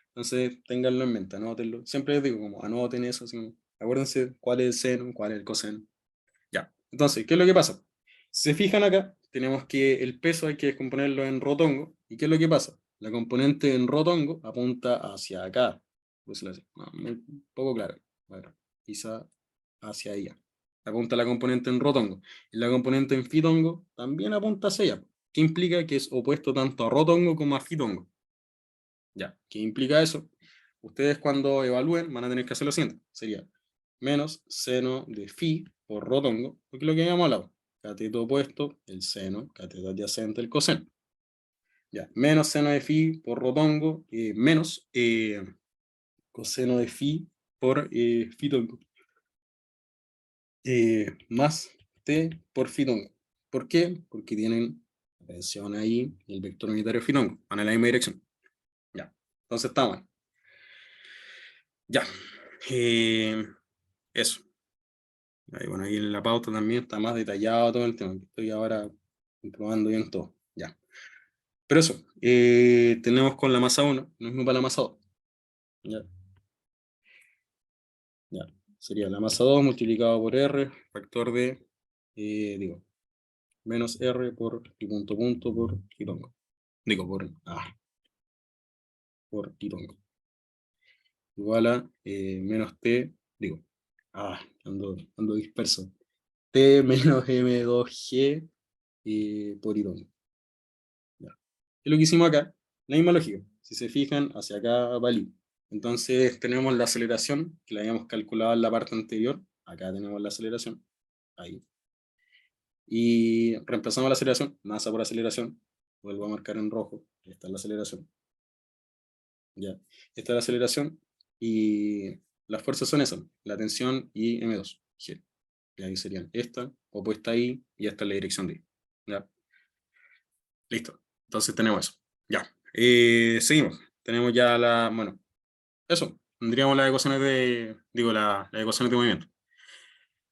Entonces, ténganlo en mente, anótenlo. Siempre les digo, como anoten eso, así como, acuérdense cuál es el seno, cuál es el coseno. Ya. Entonces, ¿qué es lo que pasa? Si se fijan acá, tenemos que el peso hay que descomponerlo en rotongo. ¿Y qué es lo que pasa? La componente en rotongo apunta hacia acá. Pues no, muy poco claro. Bueno, quizá hacia allá. apunta a la componente en rotongo. Y la componente en fitongo también apunta hacia allá. ¿Qué implica? Que es opuesto tanto a rotongo como a fitongo. Ya, ¿qué implica eso? Ustedes cuando evalúen van a tener que hacer lo siguiente. Sería menos seno de phi por rotongo, porque es lo que habíamos hablado. Cateto opuesto, el seno, cateto adyacente, el coseno. Ya, menos seno de phi por rotongo, menos coseno de phi por fitongo. Más t por fitongo. ¿Por qué? Porque tienen, atención ahí, el vector unitario fitongo. Van en la misma dirección. Ya, entonces está mal. Ya. Eso. Ahí, bueno, ahí en la pauta también está más detallado todo el tema. Estoy ahora comprobando bien todo. Ya. Pero eso, tenemos con la masa 1, lo mismo para la masa 2. Ya. Ya. Sería la masa 2 multiplicado por R, factor de, digo, menos R por y punto por quitongo. Digo, por quitongo. Igual a menos T, digo, ando disperso. T menos M2G por quitongo. Ya. Es lo que hicimos acá, la misma lógica. Si se fijan, hacia acá va el I. Entonces tenemos la aceleración, que la habíamos calculado en la parte anterior. Acá tenemos la aceleración, ahí. Y reemplazamos la aceleración, masa por aceleración. Vuelvo a marcar en rojo, esta es la aceleración. Ya, esta es la aceleración. Y las fuerzas son esas, la tensión y M2, G. Y ahí serían esta, opuesta ahí, y esta es la dirección de I. ¿Ya? Listo. Entonces tenemos eso. Ya. Seguimos. Tenemos ya la, bueno, eso. Tendríamos las ecuaciones de, digo, las ecuaciones de movimiento.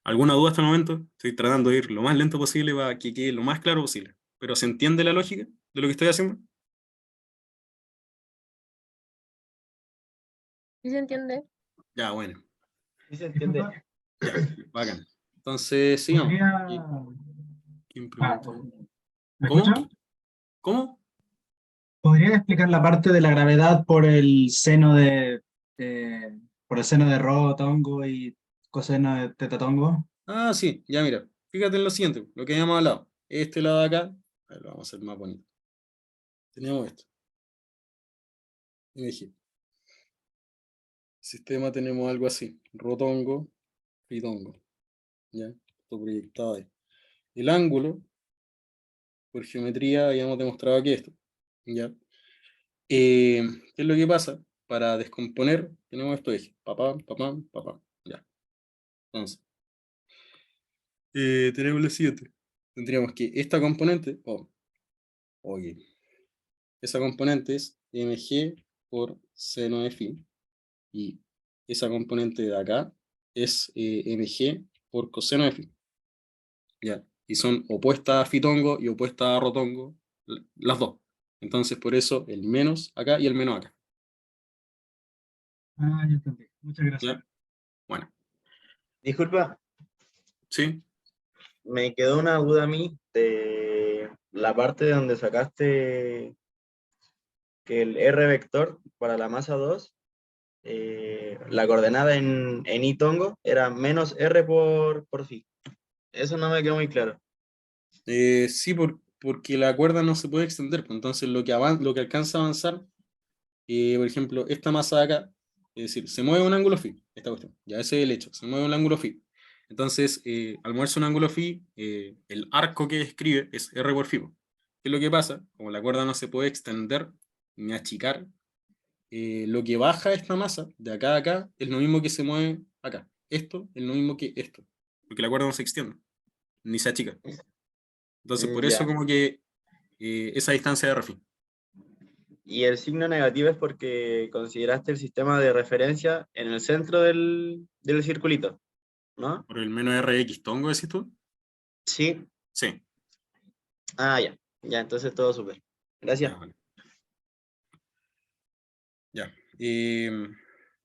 ¿Alguna duda hasta el momento? Estoy tratando de ir lo más lento posible para que quede lo más claro posible. ¿Pero se entiende la lógica de lo que estoy haciendo? ¿Sí se entiende? Ya, bueno. Sí se entiende. Ya, bacán. Entonces, sigamos. ¿Podría... ¿Quién Ah, preguntó? ¿me ¿Cómo? escucha? ¿Cómo? ¿Podría explicar la parte de la gravedad por el seno por el seno de rho tongo y coseno de teta tongo? Ah, sí, ya mira. Fíjate en lo siguiente, lo que habíamos hablado. Este lado de acá, a ver, lo vamos a hacer más bonito. Tenemos esto. MG. Sistema tenemos algo así. Rotongo, fitongo. ¿Ya? Esto proyectado ahí. El ángulo, por geometría, habíamos demostrado aquí esto. ¿Ya? ¿Qué es lo que pasa? Para descomponer, tenemos estos ejes. Papá, papá, papá. Ya. Entonces, tenemos lo siguiente. Tendríamos que esta componente, oye, esa componente es mg por seno de phi. Y esa componente de acá es mg por coseno de phi. ¿Ya? Y son opuestas a fitongo y opuestas a rotongo, las dos. Entonces, por eso el menos acá y el menos acá. Ah, ya entendí. Muchas gracias. ¿Ya? Bueno, Disculpa, ¿sí? me quedó una duda a mí de la parte donde sacaste que el R vector para la masa 2, la coordenada en I tongo era menos R por phi. Eso no me quedó muy claro. Sí, porque la cuerda no se puede extender. Pues, entonces, lo que alcanza a avanzar, por ejemplo, esta masa de acá, es decir, se mueve un ángulo phi, esta cuestión. Ya ese es el hecho, se mueve un ángulo phi. Entonces, al moverse un ángulo phi, el arco que describe es R por phi. ¿Qué es lo que pasa? Como la cuerda no se puede extender ni achicar, lo que baja esta masa de acá a acá es lo mismo que se mueve acá. Esto es lo mismo que esto, porque la cuerda no se extiende, ni se achica. Entonces, por eso Ya. como que esa distancia de Rafi. Y el signo negativo es porque consideraste el sistema de referencia en el centro del circulito, ¿no? Por el menos RX tongo, decís tú. Sí. Sí. Ah, ya. Ya, entonces todo súper. Gracias. Ya, vale. Ya.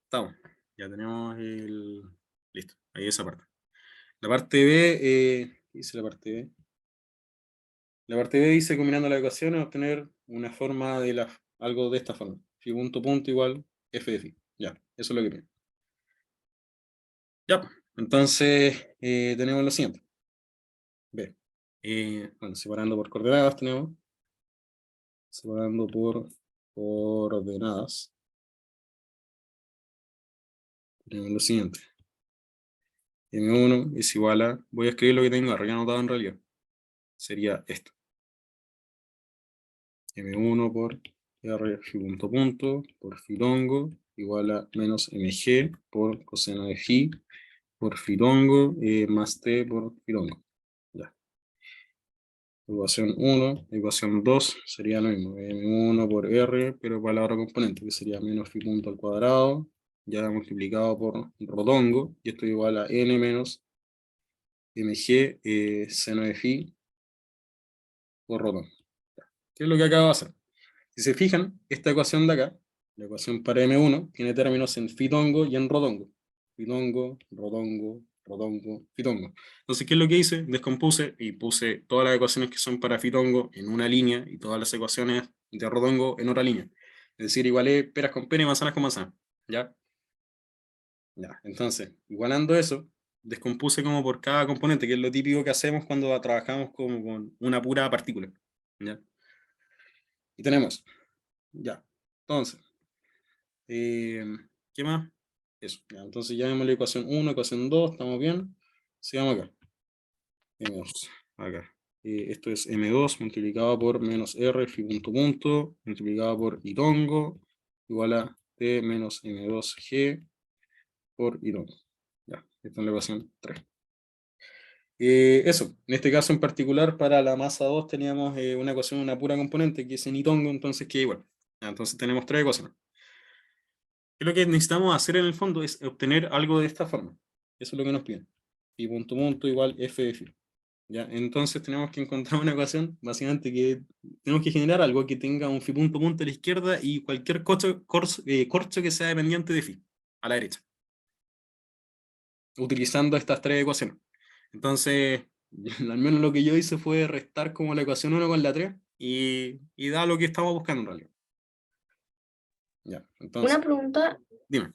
Estamos. Ya tenemos el... Listo. Ahí esa parte. La parte B, ¿qué dice la parte B? La parte B dice, combinando las ecuaciones, obtener una forma de algo de esta forma. Phi punto punto igual f de phi. Ya, eso es lo que pide. Ya, Entonces, tenemos lo siguiente. B. Bueno, separando por coordenadas tenemos. Separando por coordenadas. Tenemos lo siguiente. M1 es igual a... Voy a escribir lo que tengo arriba anotado en realidad. Sería esto. M1 por R phi punto punto por phi longo igual a menos mg por coseno de phi por phi longo más t por phi longo. Ya. Ecuación 1, ecuación 2 sería lo mismo. M1 por R, pero para la otra componente, que sería menos phi punto al cuadrado, ya multiplicado por rodongo, y esto es igual a n menos mg seno de phi por rodongo. ¿Qué es lo que acabo de hacer? Si se fijan, esta ecuación de acá, la ecuación para M1, tiene términos en fitongo y en rodongo. Fitongo, rodongo, rodongo, fitongo. Entonces, ¿qué es lo que hice? Descompuse y puse todas las ecuaciones que son para fitongo en una línea y todas las ecuaciones de rodongo en otra línea. Es decir, igualé peras con peras y manzanas con manzanas. ¿Ya? Ya, entonces, igualando eso, descompuse como por cada componente, que es lo típico que hacemos cuando trabajamos como con una pura partícula. ¿Ya? Y tenemos, ya, entonces, ¿qué más? Eso, ya, entonces ya vemos la ecuación 1, ecuación 2, ¿estamos bien? Sigamos acá. M2, acá. Esto es M2 multiplicado por menos R, phi punto punto, multiplicado por itongo, igual a T menos M2G por itongo. Ya, esta es la ecuación 3. Eso, en este caso en particular, para la masa 2 teníamos una ecuación, una pura componente, que es en itongo, entonces queda igual. Ya, entonces tenemos 3 ecuaciones. Y lo que necesitamos hacer en el fondo es obtener algo de esta forma. Eso es lo que nos piden. Phi punto punto igual f de phi. ¿Ya? Entonces tenemos que encontrar una ecuación, básicamente que tenemos que generar algo que tenga un phi punto punto a la izquierda y cualquier corcho que sea dependiente de phi, a la derecha. Utilizando estas 3 ecuaciones. Entonces, al menos lo que yo hice fue restar como la ecuación 1 con la 3 y da lo que estamos buscando en realidad. Ya, entonces, Una pregunta, dime.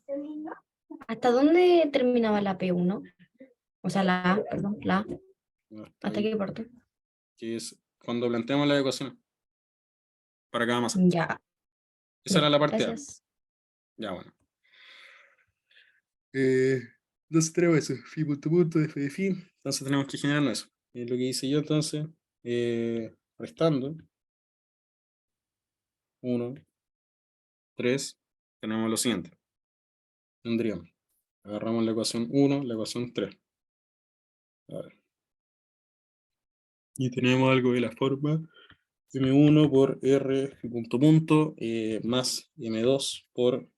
¿hasta dónde terminaba la P1? O sea, la A, perdón, la A. Hasta ¿Hasta ahí, qué parte? que es cuando planteamos la ecuación para cada masa. Ya, Esa era ya, la parte A. gracias. Ya, bueno. Entonces tenemos eso, phi punto punto, f de phi. Entonces tenemos que generarnos eso. Es lo que hice yo entonces, restando. 1, 3, tenemos lo siguiente. Tendríamos, agarramos la ecuación 1, la ecuación 3. A ver. Y tenemos algo de la forma M1 por R phi punto punto más M2 por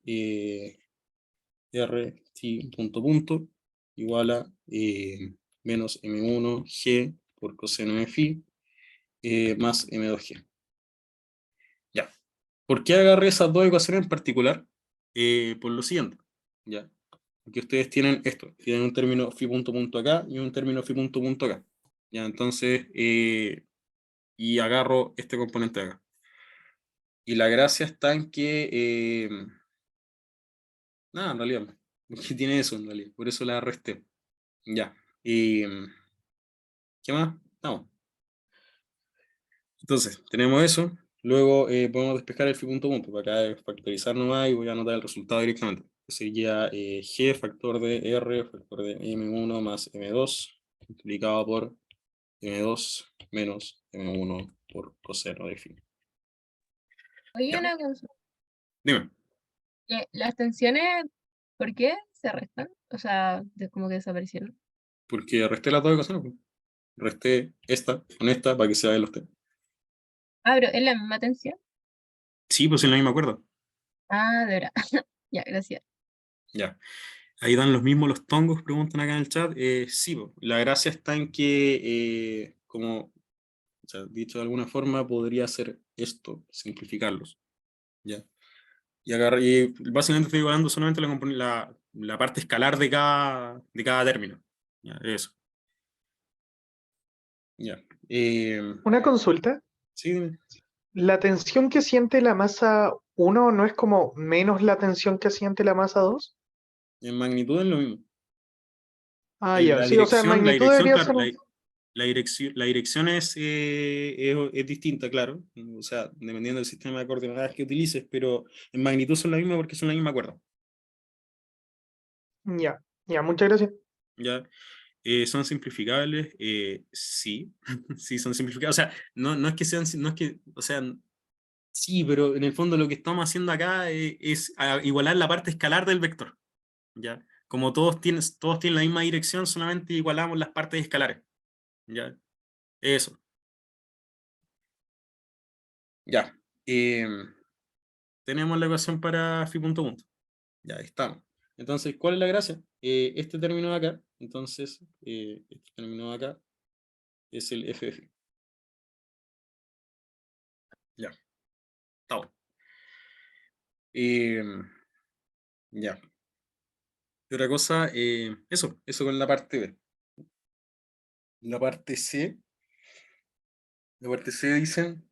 R phi punto punto igual a menos M1 G por coseno de phi más M2G. Ya. ¿Por qué agarré esas dos ecuaciones en particular? Por lo siguiente. Ya. Porque ustedes tienen esto. Tienen un término phi punto punto acá y un término phi punto punto acá. Ya, entonces, y agarro este componente de acá. Y la gracia está en que, nada, en realidad, porque tiene eso en realidad, por eso la resté. Ya. ¿Qué más? No. Entonces, tenemos eso. Luego podemos despejar el phi punto punto. Para acá factorizar nomás y voy a anotar el resultado directamente. Sería G factor de R factor de M1 más M2 multiplicado por M2 menos M1 por coseno de phi. Oye, Ya. una consulta. Dime. ¿Las tensiones, por qué se restan? O sea, como que desaparecieron. Porque resté las dos ecuaciones. Pues. Resté esta con esta para que se vean los temas. Ah, pero es la misma tensión. Sí, pues en la misma cuerda. Ah, de verdad. Ya, gracias. Ya. Ahí dan los mismos los tongos, preguntan acá en el chat. Sí, pues, la gracia está en que, como, o sea, dicho de alguna forma, podría ser esto, simplificarlos. ¿Ya? Y básicamente estoy igualando solamente la parte escalar de cada término. ¿Ya? Eso. Ya. Una consulta. Sí, dime. ¿La tensión que siente la masa 1 no es como menos la tensión que siente la masa 2? En magnitud es lo mismo. Ah, ya, La sí, o sea, en dirección, magnitud debería claro, ser un... la dirección es distinta, claro, o sea, dependiendo del sistema de coordenadas que utilices, pero en magnitud son la misma porque son la misma cuerda, Ya, ya, muchas gracias. ¿ya? ¿Son simplificables? Sí, sí son simplificables, o sea, no es que sean, no es que, o sea, sí, pero en el fondo lo que estamos haciendo acá es igualar la parte escalar del vector, ¿ya? Como todos tienen la misma dirección, solamente igualamos las partes escalares, ¿ya? Eso. Ya. Tenemos la ecuación para phi punto punto. Ya estamos. Entonces, ¿cuál es la gracia? Este término de acá, entonces, este término de acá es el f de phi. Ya. Estamos. Ya. Y otra cosa, eso con la parte B. La parte C. La parte C dicen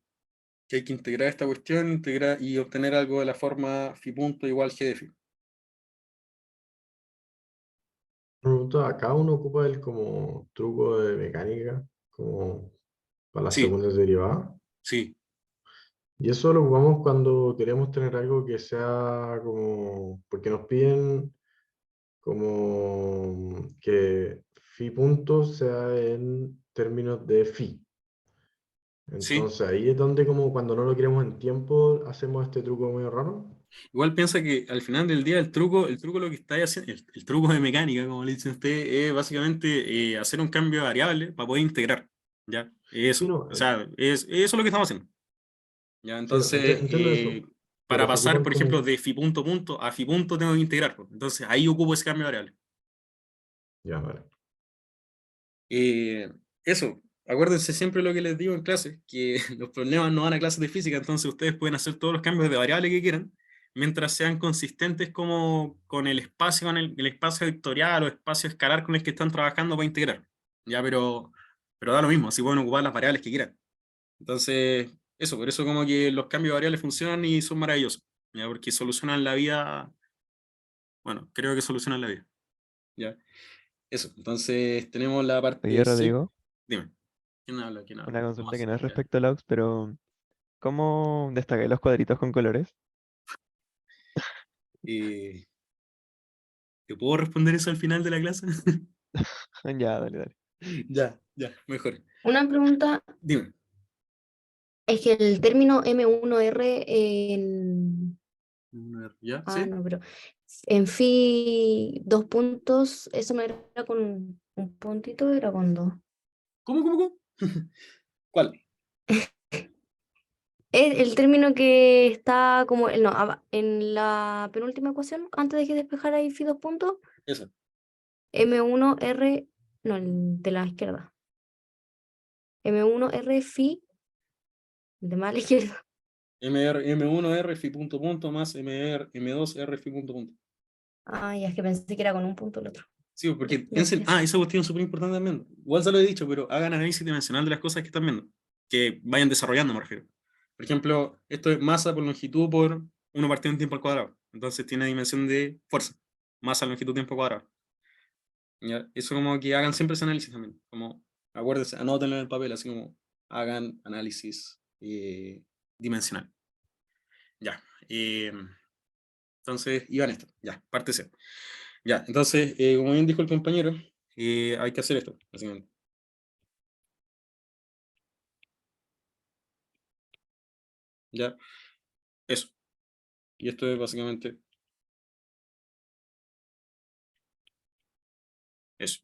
que hay que integrar esta cuestión, integrar y obtener algo de la forma phi punto igual g de phi. Pregunta, acá uno ocupa el como truco de mecánica, como para las Sí, segundas derivadas. sí, Y eso lo ocupamos cuando queremos tener algo que sea como, porque nos piden como que phi punto sea en términos de phi. sí. Entonces ahí es donde como cuando no lo queremos en tiempo hacemos este truco medio raro. Igual piensa que al final del día el truco lo que está haciendo, el truco de mecánica, como le dice usted, es básicamente hacer un cambio de variable para poder integrar. ¿Ya? Sí, Eso. no, O sea, eso es lo que estamos haciendo. ¿Ya? sí, no, Entonces, entiendo eso, para pero se pasar, ocupan por ejemplo, como, de phi punto punto a phi punto tengo que integrar, pues. Entonces, ahí ocupo ese cambio de variable. ya, vale. Eh, Eso, acuérdense siempre lo que les digo en clase, que los problemas no van a clases de física, entonces ustedes pueden hacer todos los cambios de variable que quieran, mientras sean consistentes como con el espacio, el espacio vectorial o espacio escalar con el que están trabajando para integrar. Ya, pero da lo mismo, así pueden ocupar las variables que quieran. Entonces, eso, por eso como que los cambios de variables funcionan y son maravillosos, ya, porque solucionan la vida, bueno, creo que solucionan la vida. Ya, eso, entonces tenemos la Oye, parte C. Rodrigo, Dime. ¿Quién habla? ¿Quién habla? una consulta Tomás. que no es Ya. respecto al aux, pero ¿cómo destaqué los cuadritos con colores? Eh, ¿Te puedo responder eso al final de la clase? Ya, dale, dale. Ya, mejor. Una pregunta, Dime. es que el término M1R en... ¿Ya? Ah, ¿Sí? no, pero en phi dos puntos, eso no era con un puntito, era con dos. ¿Cómo? ¿Cuál? El término que está como, no, en la penúltima ecuación, antes de que despejara ahí phi dos puntos, Eso. M1R, no, el de la izquierda. M1R phi, de más a la izquierda. M1R phi punto punto más M2R phi punto punto. Ah, ya es que pensé que era con un punto el otro. Sí, porque piensen, Gracias. esa cuestión es súper importante también. Igual se lo he dicho, pero hagan análisis dimensional de las cosas que están viendo. Que vayan desarrollando, me refiero. Por ejemplo, esto es masa por longitud por 1 partido en tiempo al cuadrado. Entonces tiene dimensión de fuerza. Masa, longitud, tiempo al cuadrado. ¿Ya? Eso como que hagan siempre ese análisis también. Como, acuérdense, anótenlo en el papel, así como hagan análisis dimensional. Ya. Entonces, iban esto. Ya, parte C. Ya, entonces, como bien dijo el compañero, hay que hacer esto, básicamente. Ya, eso. Y esto es básicamente eso.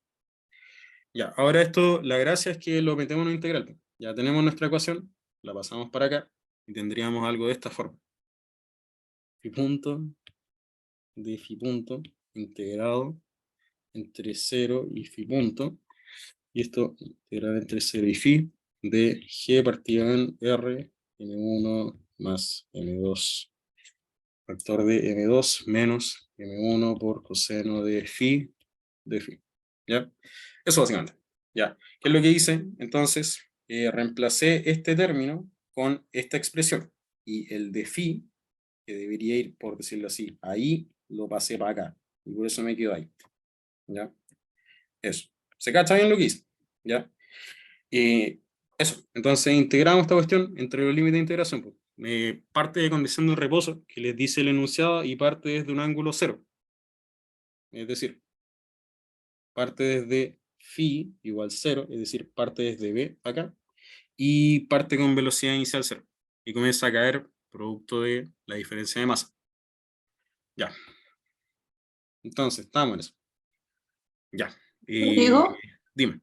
Ya, ahora esto, la gracia es que lo metemos en un integral, pues. Ya tenemos nuestra ecuación, la pasamos para acá y tendríamos algo de esta forma. Phi punto de phi punto integrado entre 0 y phi punto. Y esto integrado entre 0 y phi de g partido en r m1 más m2 factor de m2 menos m1 por coseno de phi de phi. ¿Ya? Eso básicamente. ¿Ya? ¿Qué es lo que hice? Entonces, reemplacé este término con esta expresión. Y el de phi, que debería ir, por decirlo así, ahí, lo pasé para acá. Y por eso me quedo ahí. ¿Ya? Eso. ¿Se cacha bien lo que hice? ¿Ya? Eso. Entonces integramos esta cuestión entre los límites de integración. Pues. Parte de condición de reposo, que les dice el enunciado, y parte desde un ángulo cero. Es decir, parte desde phi igual 0, es decir, parte desde b acá, y parte con velocidad inicial 0. Y comienza a caer producto de la diferencia de masa. Ya. Entonces, estamos en eso. Ya. Digo, Dime.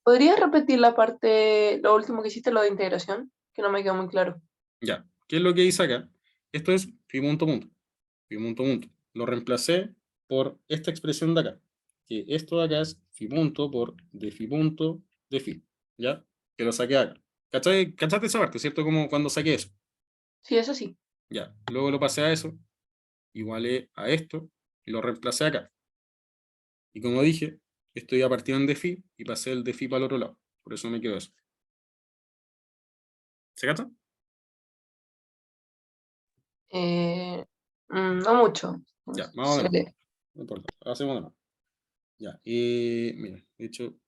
¿podrías repetir la parte, lo último que hiciste, lo de integración? Que no me quedó muy claro. Ya. ¿Qué es lo que hice acá? Esto es phi punto punto. Phi punto punto. Lo reemplacé por esta expresión de acá. Que esto de acá es phi punto por de phi punto de phi. ¿Ya? Que lo saqué acá. ¿Cachaste esa parte, cierto? Como cuando saqué eso. Sí, eso sí. Ya. Luego lo pasé a eso. Igualé a esto. Y lo reemplacé acá. Y como dije, esto ya partió en de phi y pasé el de phi para el otro lado. Por eso me quedó eso. ¿Se cacha? No mucho. Ya, más o Se menos. lee. No importa. Hacemos de nuevo. Ya. Mira, de hecho,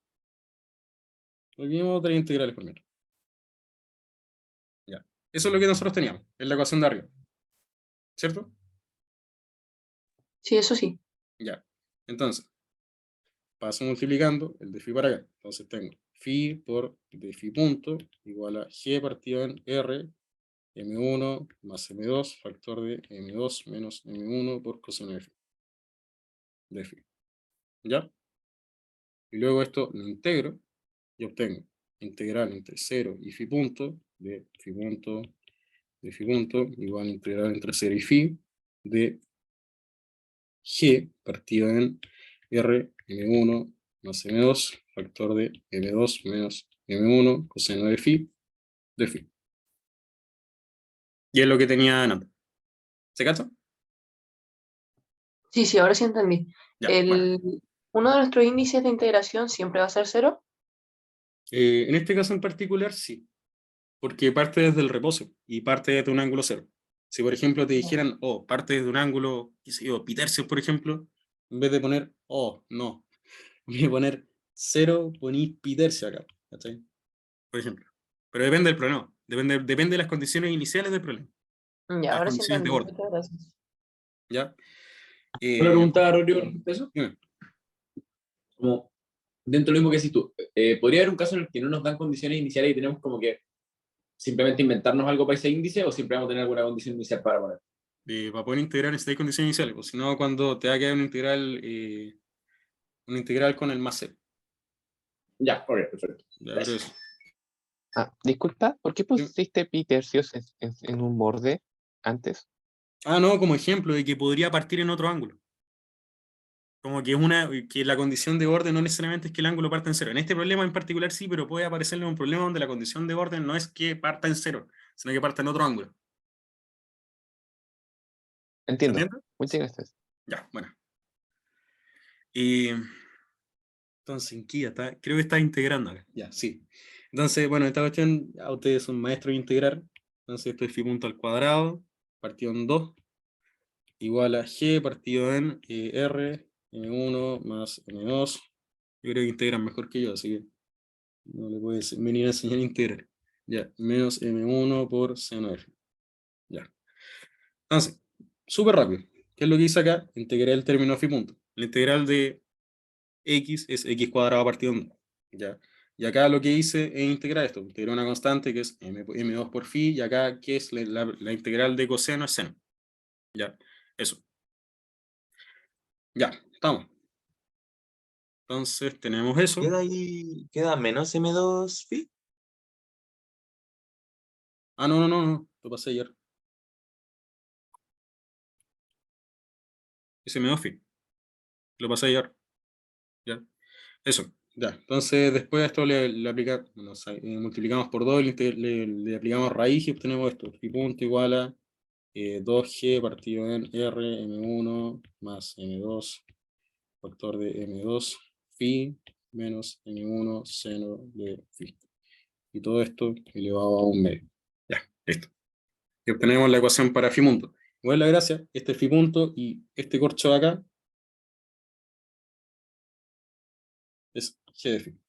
olvidemos otras integrales primero. Ya. Eso es lo que nosotros teníamos en la ecuación de arriba. ¿Cierto? Sí, eso sí. Ya. Entonces, paso multiplicando el de phi para acá. Entonces tengo phi por de phi punto igual a g partido en r m1 más m2 factor de m2 menos m1 por coseno de phi. ¿Ya? Y luego esto lo integro y obtengo integral entre 0 y phi punto de phi punto de phi punto igual a integral entre 0 y phi de g partido en r m1 más m2 factor de m2 menos m1 coseno de phi de phi. Y es lo que tenía antes. ¿Se cacha? Sí, sí, ahora sí entendí. Ya, bueno. Uno de nuestros índices de integración siempre va a ser 0. En este caso en particular, sí. Porque parte desde el reposo y parte desde un ángulo cero. Si por ejemplo te dijeran, oh, parte desde un ángulo, qué sé yo, pitercios, por ejemplo, en vez de poner, oh, no, voy a poner 0, poní pitercio acá, ¿cachai? Por ejemplo. Pero depende del problema. Depende de las condiciones iniciales del problema. Ya, Las ahora sí condiciones de entendí. orden. Muchas gracias. ¿Ya? Una pregunta, Rodrigo, respecto a eso. Dime. Como dentro de lo mismo que decís tú, ¿podría haber un caso en el que no nos dan condiciones iniciales y tenemos como que simplemente inventarnos algo para ese índice o siempre vamos a tener alguna condición inicial para poner? Para poder integrar necesitáis condiciones iniciales, pues, si no, cuando te va a quedar un integral con el más cero. Ya, ok, perfecto. Ya, pero eso. Disculpa, ¿por qué pusiste pi tercios en un borde antes? Ah, no, como ejemplo de que podría partir en otro ángulo. Como que la condición de orden no necesariamente es que el ángulo parta en cero. En este problema en particular sí, pero puede aparecerle un problema donde la condición de orden no es que parta en cero, sino que parta en otro ángulo. Entiendo. ¿Entiendes? Muchas gracias. Ya, bueno. Entonces, ¿en qué ya está? Creo que está integrando acá. Ya, sí. Entonces, bueno, esta cuestión, ya ustedes son maestros de integrar. Entonces, esto es phi punto al cuadrado, partido en 2, igual a g partido en r, m1 más m2. Yo creo que integran mejor que yo, así que no le puedo venir a enseñar a integrar. Ya, menos m1 por seno de f. Ya. Entonces, súper rápido. ¿Qué es lo que hice acá? Integré el término phi punto. La integral de x es x cuadrado partido en 2. ¿Ya? Y acá lo que hice es integrar esto. Integré una constante que es m2 por phi, y acá que es la integral de coseno es seno. ¿Ya? Eso. Ya, estamos. Entonces tenemos eso. ¿Queda ahí, queda menos M2 phi? Ah, no, lo pasé ayer. Ese me phi. Lo pasé ayer. ¿Ya? Eso. Ya. Entonces después a esto multiplicamos por 2, le aplicamos raíz y obtenemos esto. Phi punto igual a 2g partido en r m1 más m2 factor de m2 phi menos m1 seno de phi. Y todo esto elevado a un medio. Ya, listo. Y obtenemos la ecuación para phi punto. Igual la gracia, este phi punto y este corcho de acá Es G de phi.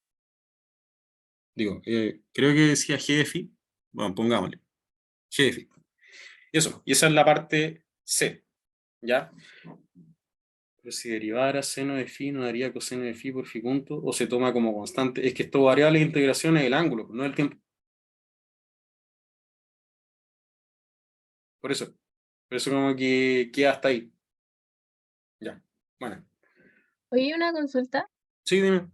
Digo, creo que decía G de phi. Bueno, pongámosle. G de phi. Eso, y esa es la parte C, ¿ya? Pero si derivara seno de phi, no daría coseno de phi por phi punto, o se toma como constante. Es que esto variable de integración es el ángulo, no el tiempo. Por eso como que queda hasta ahí. Ya, bueno. Oye, una consulta Sí, dime.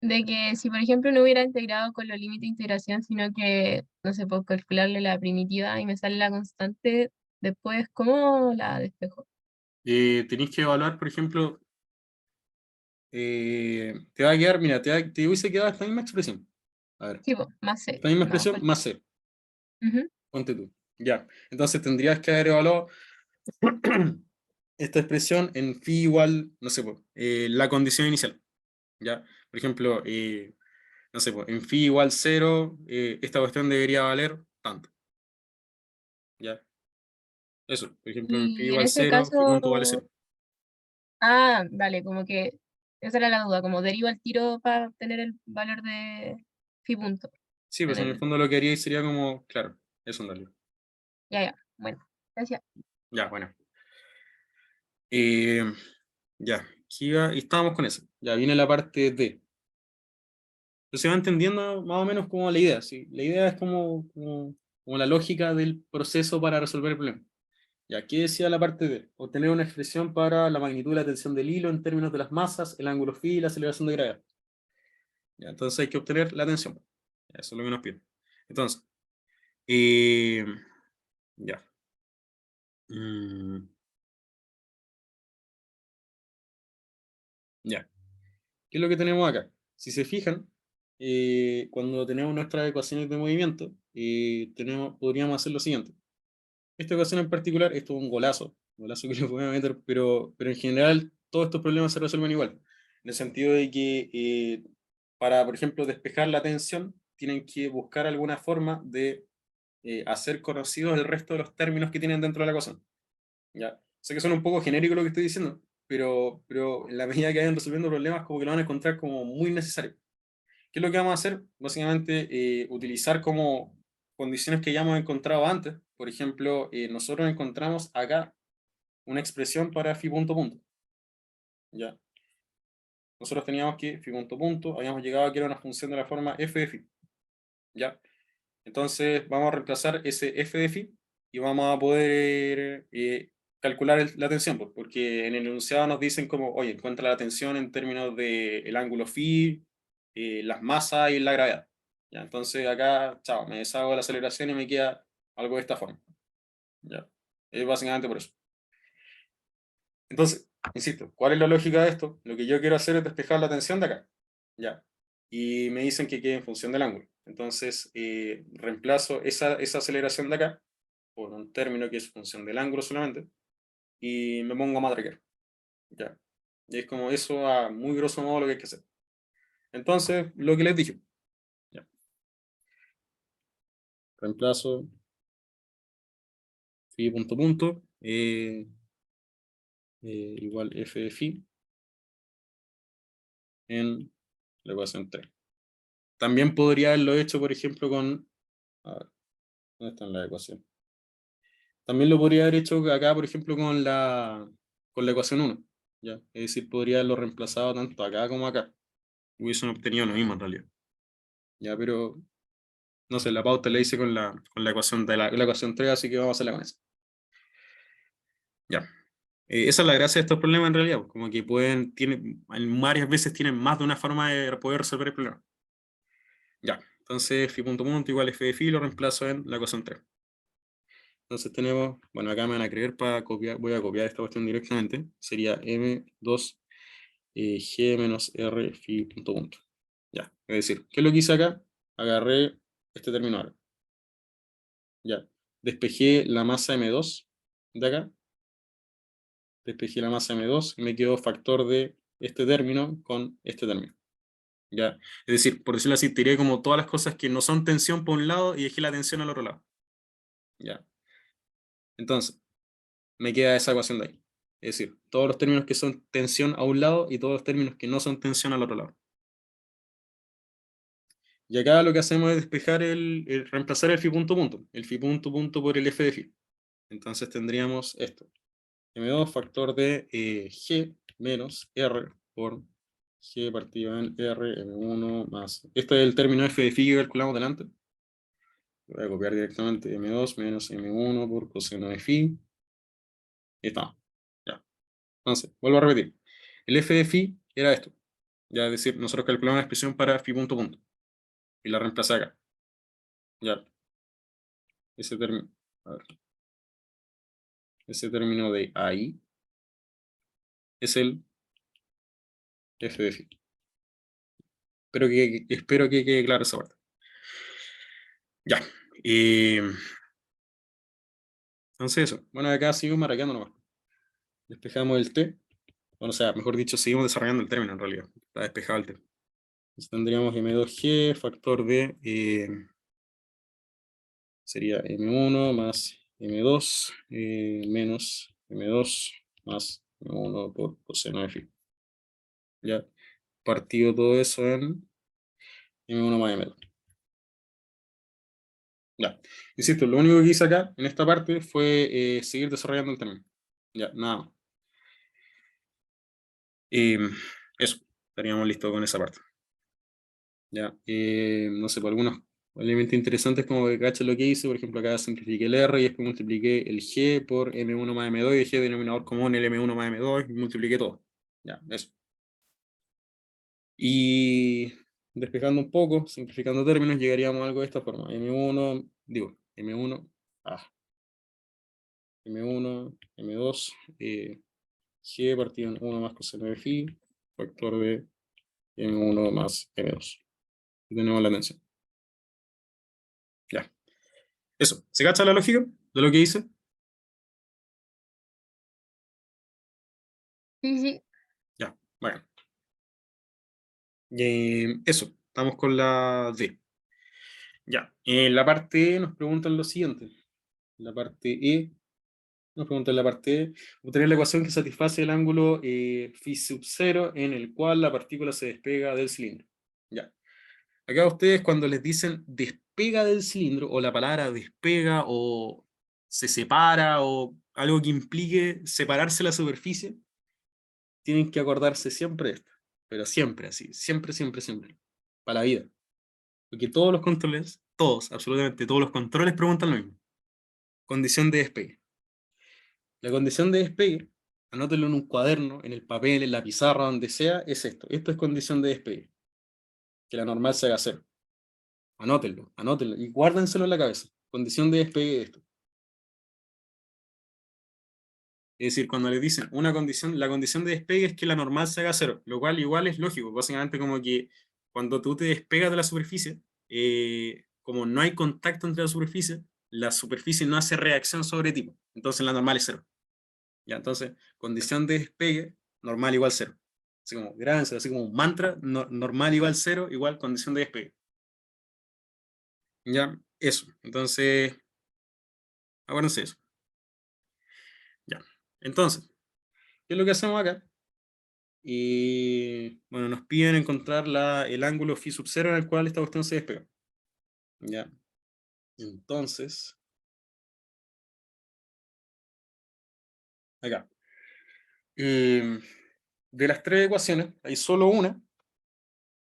de que si, por ejemplo, no hubiera integrado con los límites de integración, sino que, no sé, puedo calcularle la primitiva y me sale la constante, después, ¿cómo la despejo? Tenéis que evaluar, por ejemplo, te va a quedar, mira, te hubiese quedado esta misma expresión. A ver, Sí, po, más C. esta misma No, expresión más C, ujú. ponte tú. Ya, entonces tendrías que haber evaluado esta expresión en phi igual, no sé, po, la condición inicial. ¿Ya? Por ejemplo, no sé, po, en phi igual 0, esta cuestión debería valer tanto. ¿Ya? Eso, por ejemplo, en phi Y en igual ese 0, phi punto vale caso, 0. vale, como que esa era la duda, como derivo el tiro para obtener el valor de phi punto. Sí, pues En en el el... fondo lo que haría sería como, claro, eso en realidad. Ya, bueno, gracias. Ya, bueno. Eh, ya, y estábamos con eso. Ya viene la parte D. Entonces se va entendiendo más o menos como la idea, ¿sí? La idea es como la lógica del proceso para resolver el problema. Ya, ¿qué decía la parte D? Obtener una expresión para la magnitud de la tensión del hilo en términos de las masas, el ángulo phi y la aceleración de gravedad. Ya, entonces hay que obtener la tensión. Ya, eso es lo que nos pide. Entonces, eh, ya. Mm, ya. ¿Qué es lo que tenemos acá? Si se fijan, cuando tenemos nuestras ecuaciones de movimiento, podríamos hacer lo siguiente. Esta ecuación en particular, esto es un golazo que le voy a meter, pero en general todos estos problemas se resuelven igual. En el sentido de que para, por ejemplo, despejar la tensión, tienen que buscar alguna forma de hacer conocidos el resto de los términos que tienen dentro de la ecuación. ¿Ya? Sé que suena un poco genérico lo que estoy diciendo, pero en la medida que vayan resolviendo problemas, como que lo van a encontrar como muy necesario. ¿Qué es lo que vamos a hacer? Básicamente, utilizar como condiciones que ya hemos encontrado antes. Por ejemplo, nosotros encontramos acá una expresión para phi punto punto. ¿Ya? Nosotros teníamos que phi punto punto, habíamos llegado a que era una función de la forma f de phi. ¿Ya? Entonces vamos a reemplazar ese f de phi y vamos a poder calcular la tensión, pues, porque en el enunciado nos dicen como, oye, encuentra la tensión en términos del ángulo phi, las masas y la gravedad. ¿Ya? Entonces acá, chao, me deshago de la aceleración y me queda algo de esta forma. ¿Ya? Es básicamente por eso. Entonces, insisto, ¿cuál es la lógica de esto? Lo que yo quiero hacer es despejar la tensión de acá. ¿Ya? Y me dicen que quede en función del ángulo. Entonces, reemplazo esa aceleración de acá por un término que es función del ángulo solamente y me pongo a matraquear. ¿Ya? Y es como eso a muy grosso modo lo que hay que hacer. Entonces, lo que les dije. ¿Ya? Reemplazo phi punto punto igual f de phi en la ecuación 3. También podría haberlo hecho, por ejemplo, con... A ver, ¿dónde está la ecuación? También lo podría haber hecho acá, por ejemplo, con la ecuación 1. ¿Ya? Es decir, podría haberlo reemplazado tanto acá como acá. Hubiesen obtenido lo mismo en realidad. Ya, pero no sé, la pauta la hice con la ecuación de la ecuación 3, así que vamos a hacerla con esa. Ya. Esa es la gracia de estos problemas en realidad, pues, como que varias veces tienen más de una forma de poder resolver el problema. Ya, entonces phi punto punto igual f de phi lo reemplazo en la ecuación 3. Entonces tenemos, bueno, acá me van a creer para copiar, voy a copiar esta cuestión directamente, sería m2 g menos r phi punto punto. Ya, es decir, ¿qué es lo que hice acá? Agarré este término ahora. Ya, despejé la masa m2 de acá, despejé la masa m2 y me quedó factor de este término con este término. Ya, es decir, por decirlo así, tiré como todas las cosas que no son tensión por un lado y dejé la tensión al otro lado. Ya. Entonces, me queda esa ecuación de ahí. Es decir, todos los términos que son tensión a un lado y todos los términos que no son tensión al otro lado. Y acá lo que hacemos es despejar reemplazar el phi punto punto, el phi punto punto por el f de phi. Entonces tendríamos esto, m2 factor de g menos r por g partido en r m1 más, este es el término f de phi que calculamos delante. Voy a copiar directamente m2 menos m1 por coseno de phi. Y está. Ya. Entonces, vuelvo a repetir. El f de phi era esto. Ya, es decir, nosotros calculamos una expresión para phi punto punto. Y la reemplacé acá. Ya. Ese término. A ver. Ese término de ahí es el f de phi. Espero que quede claro esa parte. Ya. Entonces eso. Bueno, acá sigo maraqueando nomás. Despejamos el t. Bueno, o sea, mejor dicho, seguimos desarrollando el término en realidad. Está despejado el t. Entonces tendríamos m2g factor de sería m1 más m2 menos m2 más m1 por coseno de phi. Ya, partido todo eso en m1 más m2. Ya, insisto, lo único que hice acá, en esta parte, fue seguir desarrollando el término. Ya, nada más. Eso, estaríamos listos con esa parte. Ya, no sé, por algunos elementos interesantes como que cacha lo que hice, por ejemplo, acá simplifiqué el R y después multipliqué el G por M1 más M2 y dejé denominador común el M1 más M2 y multipliqué todo. Ya, eso. Y despejando un poco, simplificando términos, llegaríamos a algo de esta forma. M1, M1, M2, G partido en 1 más coseno de phi, factor de M1 más M2. Tenemos la tensión. Ya. Eso. ¿Se cacha la lógica de lo que hice? Sí, sí. Ya, bueno. Eso. Estamos con la D. Ya. En la parte E nos preguntan lo siguiente. La parte E nos preguntan en la parte E. Obtener la ecuación que satisface el ángulo phi sub 0 en el cual la partícula se despega del cilindro. Ya. Acá ustedes cuando les dicen despega del cilindro, o la palabra despega, o se separa, o algo que implique separarse la superficie, tienen que acordarse siempre de esto. Pero siempre así, siempre, siempre, siempre. Para la vida. Porque todos los controles, todos, absolutamente todos los controles preguntan lo mismo. Condición de despegue. La condición de despegue, anótenlo en un cuaderno, en el papel, en la pizarra, donde sea, es esto. Esto es condición de despegue. Que la normal se haga cero. Anótenlo, anótenlo y guárdenselo en la cabeza. Condición de despegue de esto. Es decir, cuando les dicen una condición, la condición de despegue es que la normal se haga cero, lo cual igual es lógico. Básicamente como que cuando tú te despegas de la superficie, como no hay contacto entre la superficie no hace reacción sobre ti. Entonces la normal es cero. Ya, entonces, condición de despegue, normal igual cero. Así como, grábense, así como un mantra, normal igual cero, igual condición de despegue. Ya, eso. Entonces, acuérdense eso. Ya. Entonces, ¿qué es lo que hacemos acá? Y bueno, nos piden encontrar el ángulo phi sub 0 en el cual esta cuestión se despega. Ya. Entonces, acá. De las tres ecuaciones, hay solo una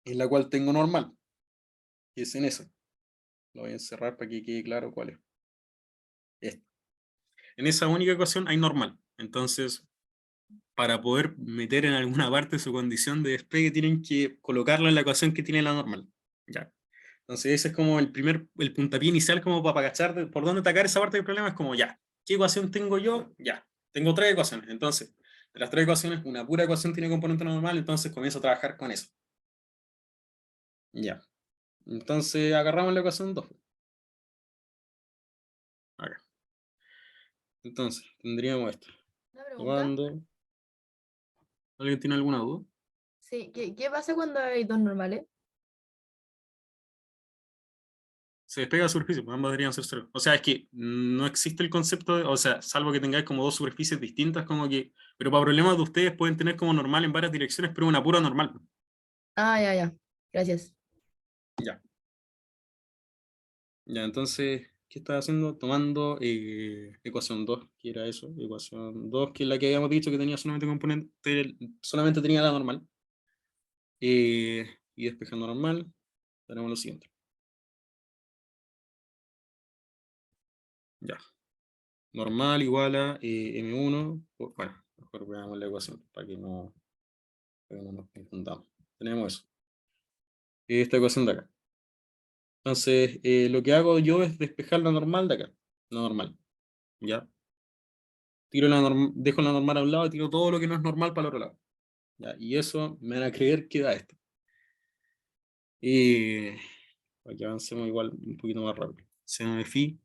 en la cual tengo normal. Y es en esa. Lo voy a encerrar para que quede claro cuál es. Esta. En esa única ecuación hay normal. Entonces, para poder meter en alguna parte su condición de despegue, tienen que colocarla en la ecuación que tiene la normal. Ya. Entonces ese es como el puntapié inicial como para cachar por dónde atacar esa parte del problema. Es como ya, ¿qué ecuación tengo yo? Ya, tengo tres ecuaciones. Entonces, de las tres ecuaciones, una pura ecuación tiene componente normal, entonces comienzo a trabajar con eso. Ya. Entonces agarramos la ecuación 2. Acá. Entonces, tendríamos esto. Una pregunta. Tomando. ¿Alguien tiene alguna duda? Sí, ¿qué pasa cuando hay dos normales? Se despega la superficie, pues ambas deberían ser cero. O sea, es que no existe el concepto o sea, salvo que tengáis como dos superficies distintas, como que, pero para problemas de ustedes pueden tener como normal en varias direcciones, pero una pura normal. Ah, ya. Gracias. Ya. Ya, entonces, ¿qué estaba haciendo? Tomando ecuación 2, que era eso, ecuación 2, que es la que habíamos dicho que tenía solamente componente, solamente tenía la normal. Y despejando normal, tenemos lo siguiente. Ya. Normal igual a M1, bueno, mejor veamos la ecuación para que no nos confundamos. Tenemos eso. Esta ecuación de acá. Entonces, lo que hago yo es despejar la normal de acá. La normal. ¿Ya? Dejo la normal a un lado y tiro todo lo que no es normal para el otro lado. ¿Ya? Y eso me van a creer que da esto. Y para que avancemos igual un poquito más rápido. Seno de phi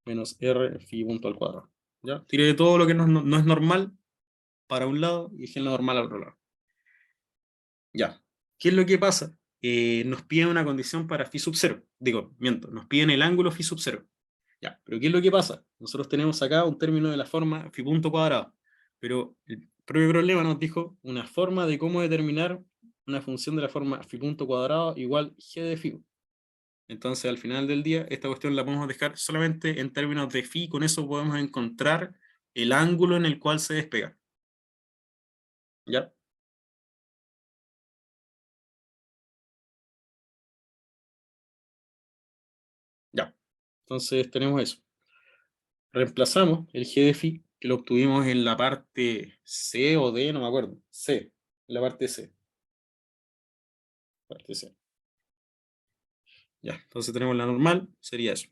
menos r phi punto al cuadrado. ¿Ya? Tiré todo lo que no es normal para un lado y dejé la normal al otro lado. Ya. ¿Qué es lo que pasa? Nos piden una condición para phi sub 0. Digo, miento, nos piden el ángulo phi sub 0. Ya, pero ¿qué es lo que pasa? Nosotros tenemos acá un término de la forma phi punto cuadrado, pero el propio problema nos dijo una forma de cómo determinar una función de la forma phi punto cuadrado igual g de phi. Entonces, al final del día, esta cuestión la podemos dejar solamente en términos de phi, con eso podemos encontrar el ángulo en el cual se despega. ¿Ya? Ya. Entonces tenemos eso. Reemplazamos el g de phi, que lo obtuvimos en la parte C o D, no me acuerdo. C, en la parte C. Parte C. Ya, entonces tenemos la normal, sería eso.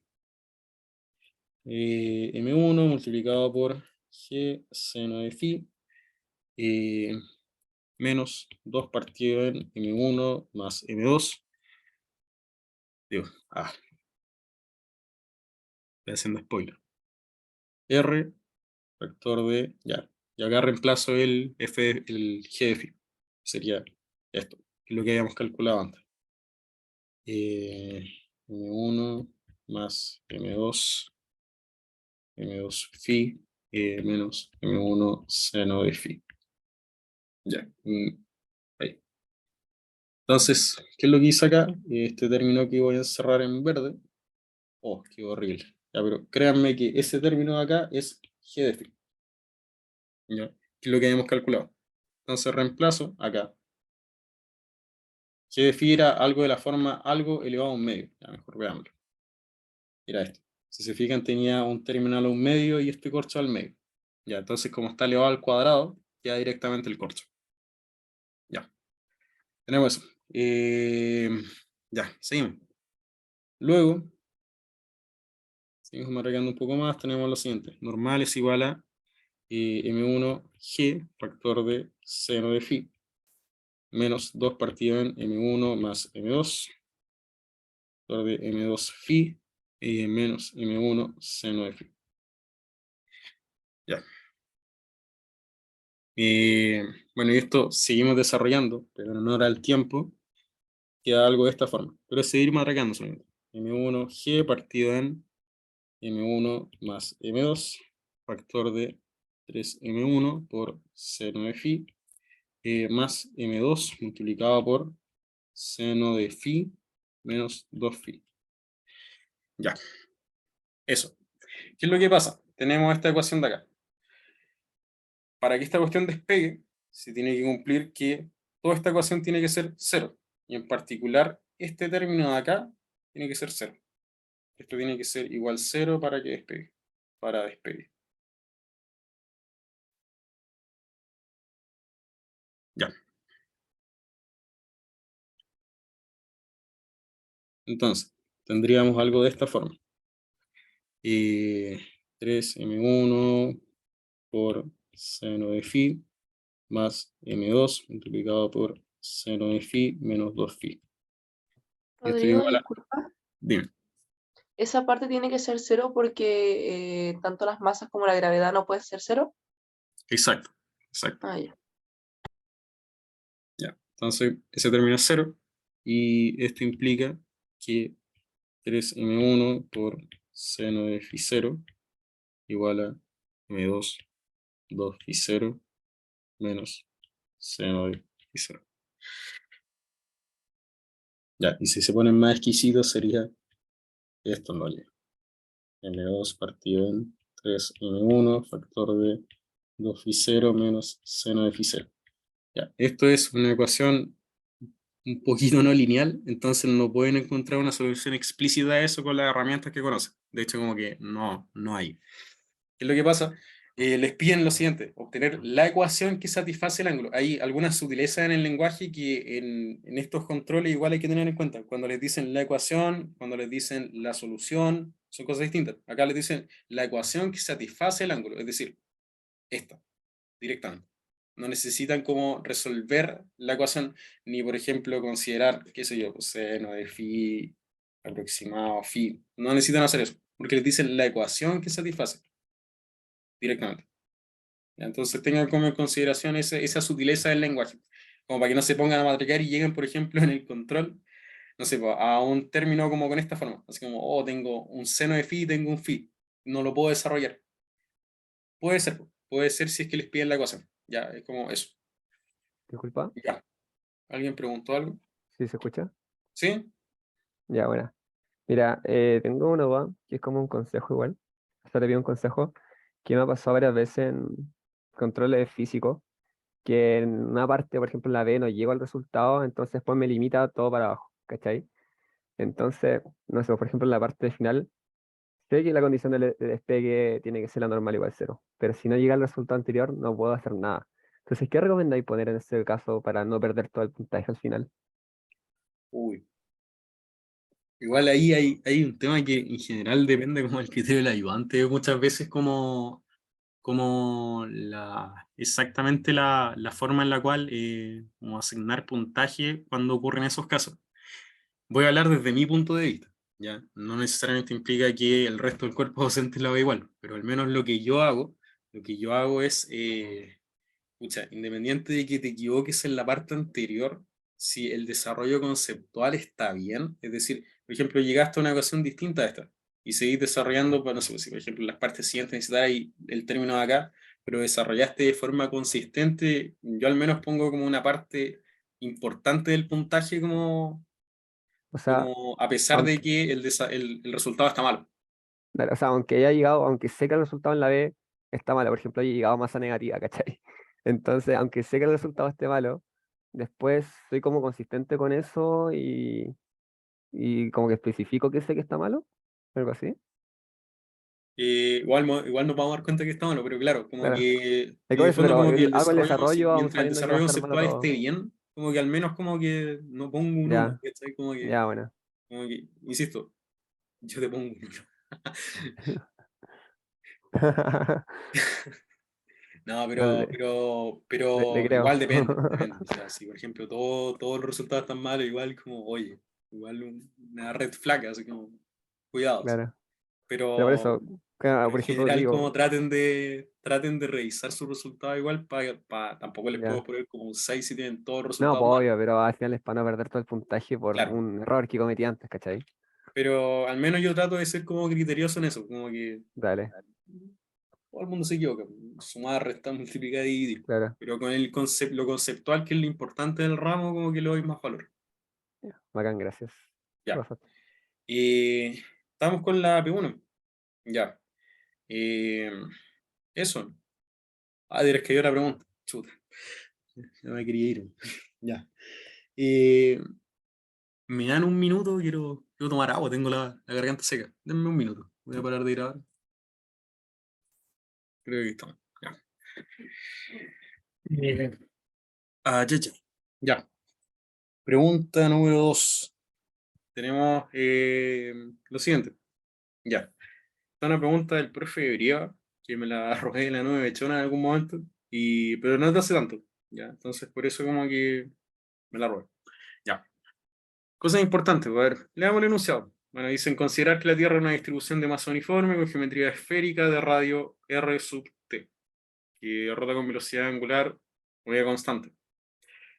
M1 multiplicado por G seno de phi menos 2 partido en M1 más M2. Digo, estoy haciendo spoiler. R, factor de, ya. Y acá reemplazo el G de phi. Sería esto, que es lo que habíamos calculado antes. M1 más M2 phi menos M1 seno de phi. Ya. Ahí. Entonces, ¿qué es lo que hice acá? Este término que voy a encerrar en verde. Oh, qué horrible. Ya, pero créanme que ese término de acá es g de phi. ¿Ya? Que es lo que habíamos calculado. Entonces reemplazo acá. G de phi era algo de la forma algo elevado a un medio. Ya, mejor veámoslo. Era esto. Si se fijan, tenía un terminal a un medio y este corcho al medio. Ya, entonces como está elevado al cuadrado, queda directamente el corcho. Ya. Tenemos eso. Ya, seguimos. Luego, seguimos marcando un poco más, tenemos lo siguiente. Normal es igual a M1G, factor de seno de phi, menos 2 partido en M1 más M2, factor de M2 phi, menos M1 seno de phi. Ya. Bueno, y esto seguimos desarrollando, pero en honor al tiempo, queda algo de esta forma. Pero es seguir marcando solamente. M1G partido en M1 más M2, factor de 3M1 por seno de phi, más M2 multiplicado por seno de phi menos 2 phi. Ya. Eso. ¿Qué es lo que pasa? Tenemos esta ecuación de acá. Para que esta cuestión despegue, se tiene que cumplir que toda esta ecuación tiene que ser 0. Y en particular, este término de acá tiene que ser 0. Esto tiene que ser igual 0 para que despegue. Para despegue. Ya. Entonces, tendríamos algo de esta forma. 3M1 por seno de phi más M2 multiplicado por seno de phi menos 2 phi. Esto es Rodrigo, igual a... disculpa. Dime. Esa parte tiene que ser cero porque tanto las masas como la gravedad no pueden ser cero. Exacto. Exacto. Ah, ya. Ya. Entonces, ese término es 0. Y esto implica que 3M1 por seno de phi 0 igual a M2 2 phi 0 menos seno de phi 0. Ya, y si se ponen más exquisitos sería esto no llega. M2 partido en 3M1, factor de 2 phi 0 menos seno de phi 0. Ya, esto es una ecuación un poquito no lineal, entonces no pueden encontrar una solución explícita a eso con las herramientas que conocen. De hecho, como que no hay. ¿Qué es lo que pasa? Les piden lo siguiente, obtener la ecuación que satisface el ángulo. Hay algunas sutilezas en el lenguaje que en estos controles igual hay que tener en cuenta. Cuando les dicen la ecuación, cuando les dicen la solución, son cosas distintas. Acá les dicen la ecuación que satisface el ángulo, es decir, esta, directamente. No necesitan como resolver la ecuación, ni por ejemplo considerar, qué sé yo, seno de phi aproximado, phi. No necesitan hacer eso, porque les dicen la ecuación que satisface directamente. Entonces tengan como en consideración esa sutileza del lenguaje, como para que no se pongan a matricar y lleguen, por ejemplo, en el control, no sé, a un término como con esta forma, así como, oh, tengo un seno de phi, tengo un phi, no lo puedo desarrollar. Puede ser si es que les piden la ecuación, ya, es como eso. Disculpa, Ya. ¿Alguien preguntó algo? ¿sí se escucha? ¿Sí? Ya, bueno. Mira, tengo una duda que es como un consejo igual. O sea, te pido un consejo que me ha pasado varias veces en controles físicos, que en una parte, por ejemplo, en la B no llego al resultado, entonces pues me limita todo para abajo, ¿cachai? Entonces, no sé, por ejemplo, en la parte final, sé que la condición de despegue tiene que ser la normal igual cero, pero si no llega al resultado anterior, no puedo hacer nada. Entonces, ¿qué recomendáis poner en ese caso para no perder todo el puntaje al final? Uy. Igual ahí hay un tema que en general depende como el criterio del ayudante, muchas veces como exactamente la forma en la cual como asignar puntaje cuando ocurren esos casos. Voy a hablar desde mi punto de vista, ¿ya? No necesariamente implica que el resto del cuerpo docente lo haga igual, pero al menos lo que yo hago es, independiente de que te equivoques en la parte anterior, si el desarrollo conceptual está bien, es decir, por ejemplo, llegaste a una ecuación distinta a esta, y seguís desarrollando, pues, no sé, si por ejemplo en las partes siguientes necesitáis el término de acá, pero desarrollaste de forma consistente, yo al menos pongo como una parte importante del puntaje O sea, como a pesar de aunque, que el resultado está malo. o sea, aunque haya llegado, aunque sé que el resultado en la B está malo, por ejemplo, haya llegado a masa negativa, ¿cachai? Entonces, aunque sé que el resultado esté malo, después soy como consistente con eso y como que especifico que sé que está malo, algo así. Igual nos vamos a dar cuenta que está malo, pero claro, como Claro. que Es como en el eso, fondo pero como que el hago el desarrollo, desarrollo aún mientras el sabiendo que va a desarrollo estar malo conceptual esté todo. bien, como que al menos como que no pongo un 1, Ya, ¿cachai? ya, bueno. Como que, insisto, yo te pongo un 1. No, No, le pero creo. igual depende. O sea, si por ejemplo todos los resultados están malos, igual como, oye, igual una red flag, así como, cuidados. Claro. Pero por Pero, eso, claro, pero por en ejemplo, general digo, como traten de revisar sus resultados igual, tampoco les puedo ya. poner como un 6 si tienen todos los No, resultados pues malos. obvio, pero al final es para no perder todo el puntaje por Claro, un error que cometí antes, ¿cachai? pero al menos yo trato de ser como criterioso en eso, como que Dale, todo el mundo se equivoca, sumar, restar, multiplicar y dividir. claro. Pero con lo conceptual, que es lo importante del ramo, como que le doy más valor. Bacán, gracias. Te Ya. pasaste. Estamos con la P1. Ya. Eh, Eso. Ah, dirás que hay otra pregunta. Chuta. No me quería ir. Ya. Eh, Me dan un minuto, quiero tomar agua, tengo la garganta seca. Denme un minuto. Voy a parar de ir ahora. Creo que estamos. Ya. Ya, ya. Ya. Pregunta número 2. Tenemos lo siguiente. Ya. Esta es una pregunta del profe Brieva, que me la arrojé de la nube mechona en algún momento, pero no te hace tanto. Ya. Entonces, por eso como que me la robé. Ya. Cosas importantes, a ver, leamos el enunciado. Bueno, dicen considerar que la Tierra es una distribución de masa uniforme con geometría esférica de radio R sub t, que rota con velocidad angular unidad constante.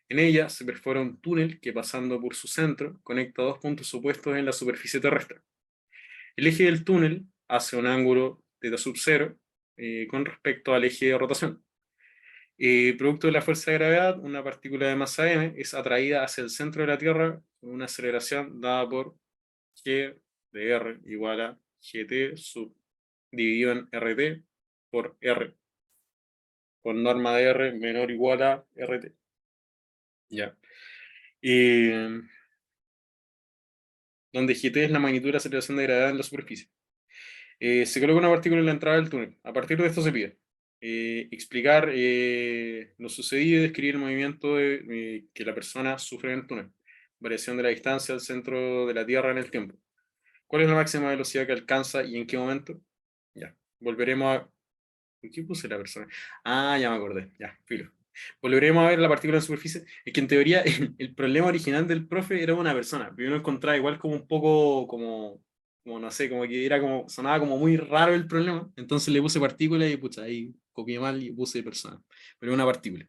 En ella se perfora un túnel que, pasando por su centro, conecta dos puntos opuestos en la superficie terrestre. El eje del túnel hace un ángulo θ sub 0 con respecto al eje de rotación. Producto de la fuerza de gravedad, una partícula de masa m es atraída hacia el centro de la Tierra con una aceleración dada por g de R igual a GT dividido en RT por R, con norma de R menor o igual a RT. Ya. Donde GT es la magnitud de la aceleración de gravedad en la superficie. Se coloca una partícula en la entrada del túnel. A partir de esto se pide explicar lo sucedido y describir el movimiento que la persona sufre en el túnel. Variación de la distancia al centro de la Tierra en el tiempo. ¿Cuál es la máxima velocidad que alcanza y en qué momento? Ya. Volveremos a... ¿Por qué puse la persona? Ah, ya me acordé. Ya, filo. Volveremos a ver la partícula en superficie. Es que en teoría el problema original del profe era una persona, pero yo lo encontraba igual como un poco como no sé, como que era como, sonaba como muy raro el problema. Entonces le puse partícula y pucha, ahí copié mal y puse persona. Pero es una partícula.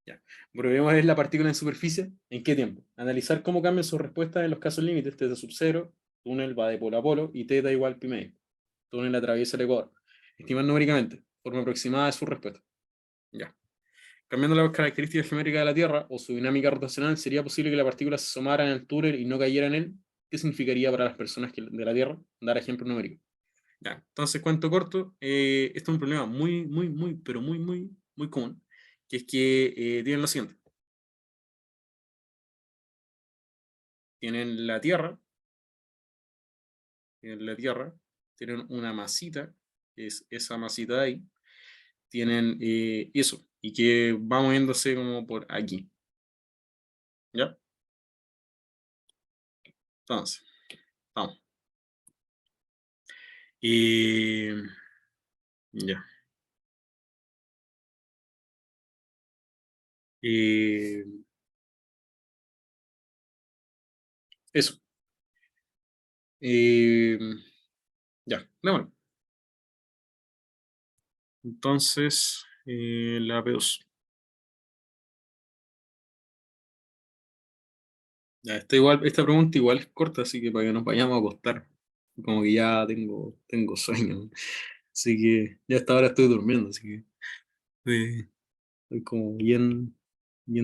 Ya. Volveremos a ver la partícula en superficie. ¿En qué tiempo? Analizar cómo cambian sus respuestas en los casos límites. Teta sub 0, túnel va de polo a polo y teta igual pi medio. Túnel atraviesa el ecuador. Estimar numéricamente, forma aproximada de su respuesta. Ya. Cambiando las características geométricas de la Tierra o su dinámica rotacional, ¿sería posible que la partícula se asomara en el túnel y no cayera en él? ¿Qué significaría para las personas de la Tierra? Dar ejemplo numérico. Ya. Entonces, cuento corto, esto es un problema pero muy común, que es que tienen lo siguiente. Tienen la Tierra, tienen una masita, que es esa masita de ahí, tienen eso, y que va moviéndose como por aquí. ¿Ya? Entonces, vamos. Ya. Eso. Ya, bueno. Entonces, la P2. Ya, esta pregunta igual es corta, así que para que nos vayamos a acostar. Como que ya tengo sueño. Así que ya hasta ahora estoy durmiendo, así que estoy como bien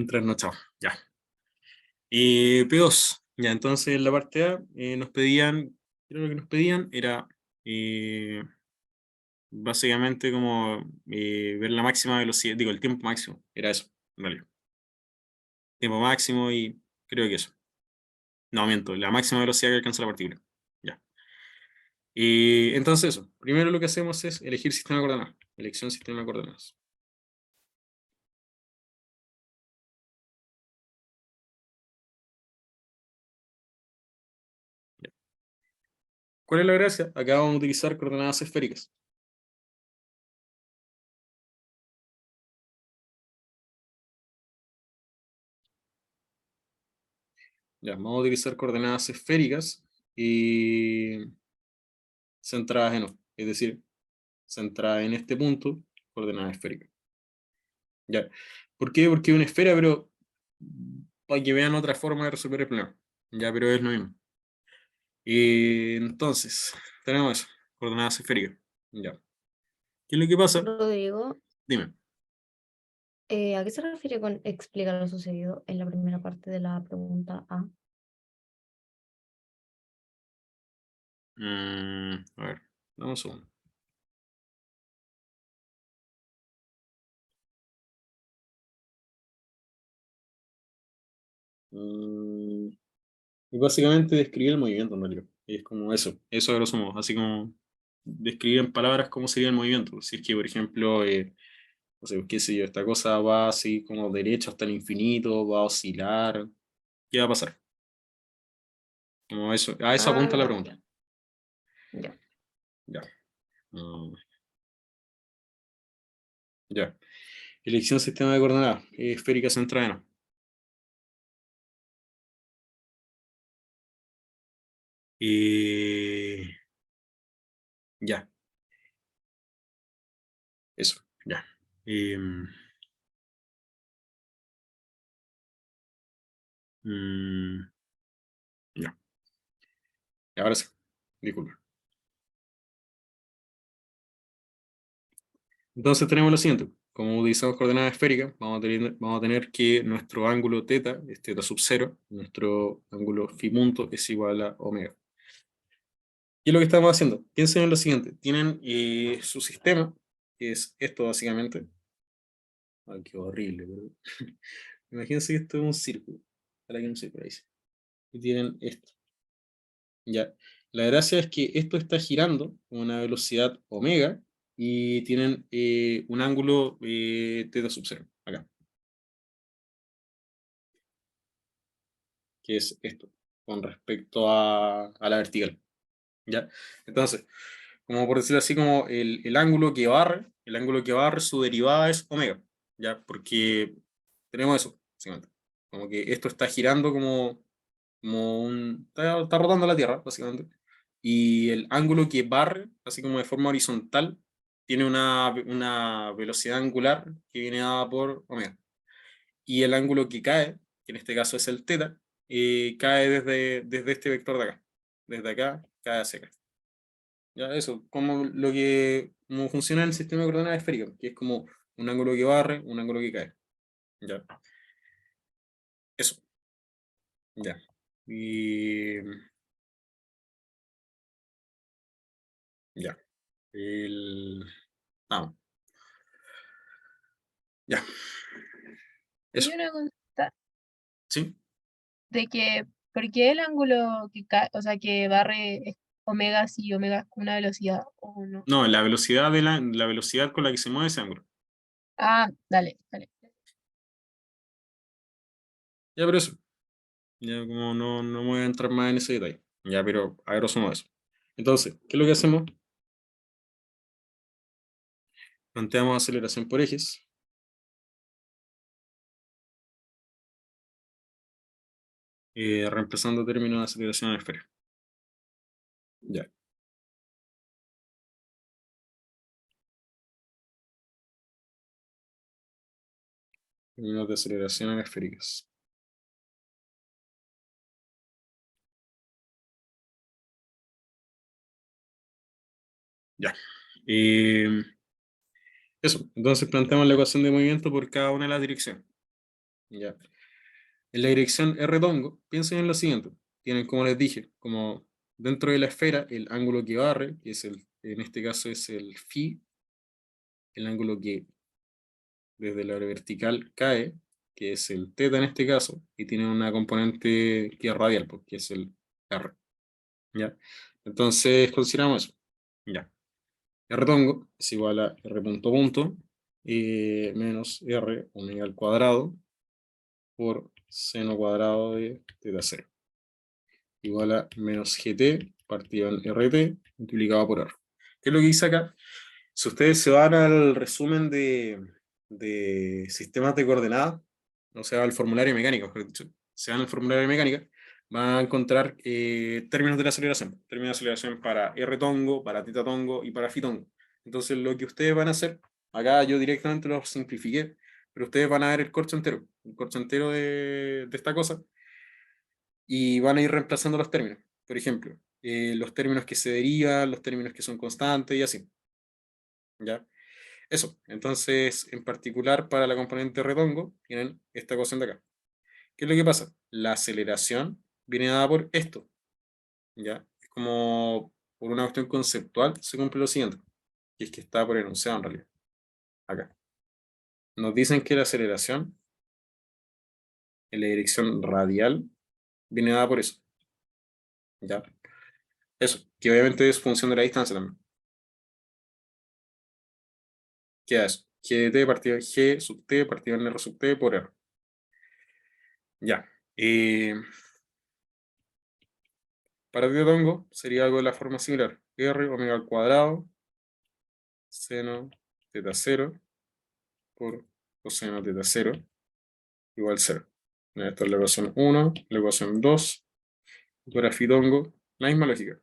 trasnochado. Ya. P2. Ya, entonces en la parte A nos pedían, creo que lo que nos pedían era básicamente como ver la máxima velocidad, digo, el tiempo máximo, era eso, en realidad. Tiempo máximo y creo que eso. No, miento, la máxima velocidad que alcanza la partícula. Ya. Entonces eso, primero lo que hacemos es elegir sistema de coordenadas. Elección sistema de coordenadas. Ya. ¿Cuál es la gracia? Acá vamos a utilizar coordenadas esféricas. Ya, vamos a utilizar coordenadas esféricas y centradas en O, es decir, centrada en este punto, coordenada esférica. Ya. ¿Por qué? Porque es una esfera, pero para que vean otra forma de resolver el problema. Ya, pero es lo mismo. Entonces, tenemos eso, coordenadas esféricas. Ya. ¿Qué es lo que pasa? Rodrigo, Dime. ¿a qué se refiere con explicar lo sucedido en la primera parte de la pregunta A? A ver, dame un segundo. Y básicamente describir el movimiento, en realidad. Y es como eso a grosso modo, así como describir en palabras cómo sería el movimiento. Si es que, por ejemplo, no sé, qué sé yo, esta cosa va así como derecho hasta el infinito, va a oscilar, ¿qué va a pasar? Como eso, a eso apunta la pregunta. Ya. Ya. Mm, ya. Elección sistema de coordenadas, esférica centrada en A. Ya. Eso, ya. Ya. Y ahora sí, disculpa. Entonces tenemos lo siguiente. Como utilizamos coordenadas esféricas, vamos a tener que nuestro ángulo teta es teta sub 0, nuestro ángulo phi punto es igual a omega. ¿Qué es lo que estamos haciendo? Piensen en lo siguiente. Tienen su sistema, que es esto básicamente. Ay, qué horrible, pero... Imagínense que esto es un círculo. Para que no se parece. Y tienen esto. Ya. La gracia es que esto está girando con una velocidad omega y tienen un ángulo θ sub 0, acá. Que es esto, con respecto a la vertical. ¿Ya? Entonces, como por decirlo así, como el ángulo que barre, su derivada es omega, ¿ya? Porque tenemos eso, básicamente. Como que esto está girando está rotando la Tierra, básicamente. Y el ángulo que barre, así como de forma horizontal, tiene una velocidad angular que viene dada por omega. Y el ángulo que cae, que en este caso es el θ, cae desde este vector de acá. Desde acá, cae hacia acá. Ya, eso, como funciona el sistema de coordenadas esférico, que es como un ángulo que barre, un ángulo que cae. Ya. Eso. Ya. Y. Ya. Ah, ya. Y Eso. una consulta ¿Sí? de que, ¿por qué el ángulo que cae, o sea, que barre es omega si omega es con una velocidad o no? No, la velocidad con la que se mueve ese ángulo. Ah, dale, dale. Ya, pero eso. Ya, como no voy a entrar más en ese detalle. Ya, pero a grosso modo eso. Entonces, ¿qué es lo que hacemos? Planteamos aceleración por ejes. Reemplazando términos de aceleración en esfera. Ya. Términos de aceleración esféricas. Ya. Eso. Entonces planteamos la ecuación de movimiento por cada una de las direcciones. Ya. En la dirección R tongo, piensen en lo siguiente. Tienen, como les dije, como dentro de la esfera, el ángulo que barre, que es en este caso es el phi, el ángulo que desde la vertical cae, que es el θ en este caso, y tiene una componente que es radial, pues, que es el R. ¿Ya? Entonces consideramos eso. Ya. R tongo es igual a R punto punto menos R omega al cuadrado por seno cuadrado de θ0. Igual a menos GT partido en RT multiplicado por R. ¿Qué es lo que dice acá? Si ustedes se van al resumen de sistemas de coordenadas, o sea, al formulario mecánico, mejor dicho, se van al formulario de mecánica, van a encontrar términos de la aceleración. Términos de aceleración para R tongo, para θ tongo y para phi tongo. Entonces, lo que ustedes van a hacer, acá yo directamente lo simplifiqué, pero ustedes van a ver el corcho entero de esta cosa, y van a ir reemplazando los términos. Por ejemplo, los términos que se derivan, los términos que son constantes y así. ¿Ya? Eso. Entonces, en particular para la componente retongo, tienen esta ecuación de acá. ¿Qué es lo que pasa? La aceleración viene dada por esto. ¿Ya? Es como por una cuestión conceptual se cumple lo siguiente, que es que está por enunciado en realidad. Acá. Nos dicen que la aceleración en la dirección radial viene dada por eso. ¿Ya? Eso, que obviamente es función de la distancia también. Queda eso. G de t partido G sub t partido en R sub t por R. Ya. Para t tongo sería algo de la forma similar. R omega al cuadrado seno θ0 por coseno θ0 igual 0. Esta es la ecuación 1, la ecuación 2. Y para phi tongo, la misma lógica.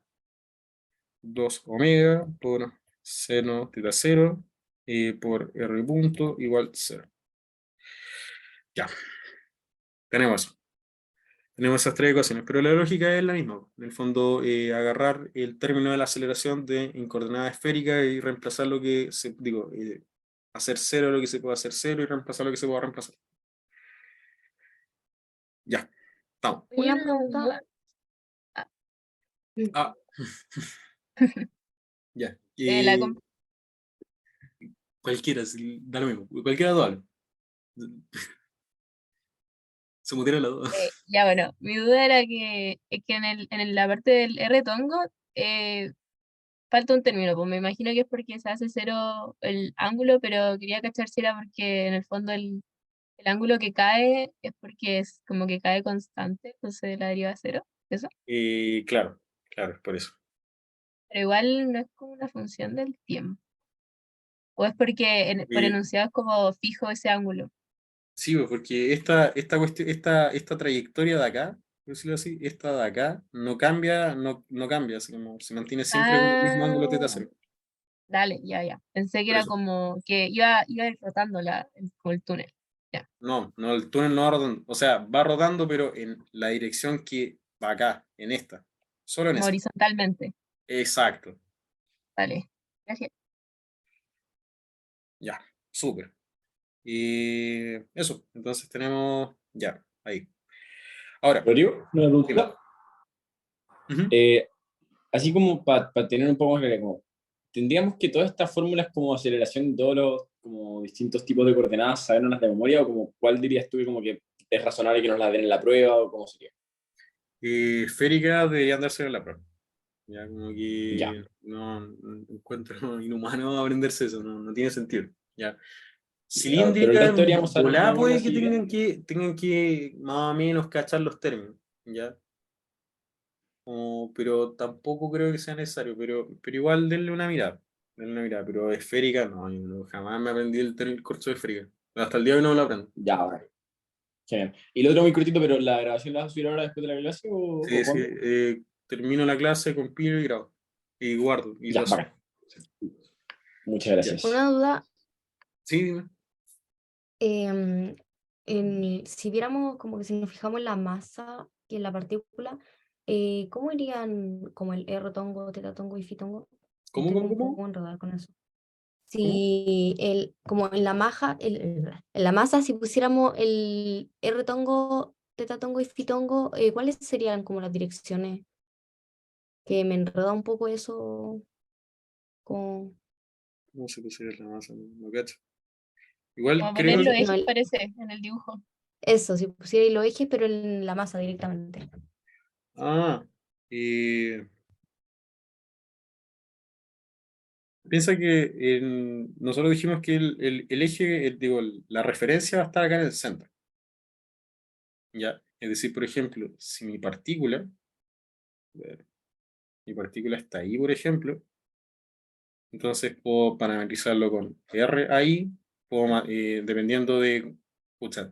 2 omega por seno θ0 por R punto igual 0. Ya. Tenemos eso. Tenemos esas tres ecuaciones, pero la lógica es la misma. En el fondo, agarrar el término de la aceleración en coordenada esférica y reemplazar lo que hacer cero lo que se puede hacer cero y reemplazar lo que se pueda reemplazar. Ya, estamos. Oye, Una pregunta. Ah, Ya. La com- Cualquiera, da lo mismo. Cualquiera dual. Se mutieron las dos. ya bueno, mi duda era que, es que la parte del R tongo falta un término, pues me imagino que es porque se hace cero el ángulo, pero quería cachar si era porque en el fondo el ángulo que cae es porque es como que cae constante, entonces la deriva a cero, eso. Claro, claro, es por eso. Pero igual no es como una función del tiempo. O es porque por Eh, enunciado es como fijo ese ángulo. Sí, pues, porque esta cuestión, esta trayectoria de acá, por decirlo así, esta de acá, no cambia, no cambia, así como se mantiene siempre con el mismo ángulo Ah, teta cero. dale, ya. Pensé que Por era eso. como que iba a ir rotando como el túnel. Ya, No, el túnel no va rodando. O sea, va rodando, pero en la dirección que va acá, en esta. Solo en como esa. horizontalmente. Exacto. Vale. Gracias. Ya, súper. Y eso, entonces tenemos, ya, ahí. Ahora, Rodrigo, una dime. pregunta. Ujú. Así como para tener un poco más claro, como, ¿tendríamos que todas estas fórmulas como aceleración de todos los como distintos tipos de coordenadas sabernos de memoria o como cuál dirías tú que como que es razonable que nos las den en la prueba o cómo sería? Esférica deberían darse en la prueba. Ya como Ya, que no encuentro inhumano aprenderse eso, no tiene sentido. Ya. ya, pero el Cilíndrica, resto en deberíamos sabernos de volada memoria puede que así bien. tengan que más o menos cachar los términos, ¿ya? Pero tampoco creo que sea necesario, pero igual denle una mirada, pero esférica no, yo jamás me aprendí el corcho de esférica. Hasta el día de hoy no me lo aprendo. Ya, ok. Genial. Y lo otro muy cortito, pero ¿la grabación la vas a subir ahora después de la clase Sí, o sí, cuándo? termino la clase, compilo y grabo. Y guardo, y Ya, lo subo. bacán. Muchas Ya. gracias. Una duda, Sí, dime. em, si viéramos como que si nos fijamos en la masa y en la partícula, ¿cómo irían como el R tongo, teta tongo y phi tongo? ¿Cómo, Estoy cómo, como un cómo? poco enredada con eso. ¿Cómo? Si como en la maja, en la masa, si pusiéramos el R tongo, teta tongo y phi tongo, ¿cuáles serían como las direcciones? Que me enreda un poco eso con... ¿Cómo se pusiera la masa? No cacho. Igual Como poner creo los que. No, ejes parece en el dibujo. eso, si pusiera los ejes, pero en la masa directamente. Ah, y piensa que nosotros dijimos que el eje, digo, la referencia va a estar acá en el centro. ¿Ya? Es decir, por ejemplo, si mi partícula está ahí, por ejemplo, entonces puedo parametrizarlo con R ahí, dependiendo de. Pucha,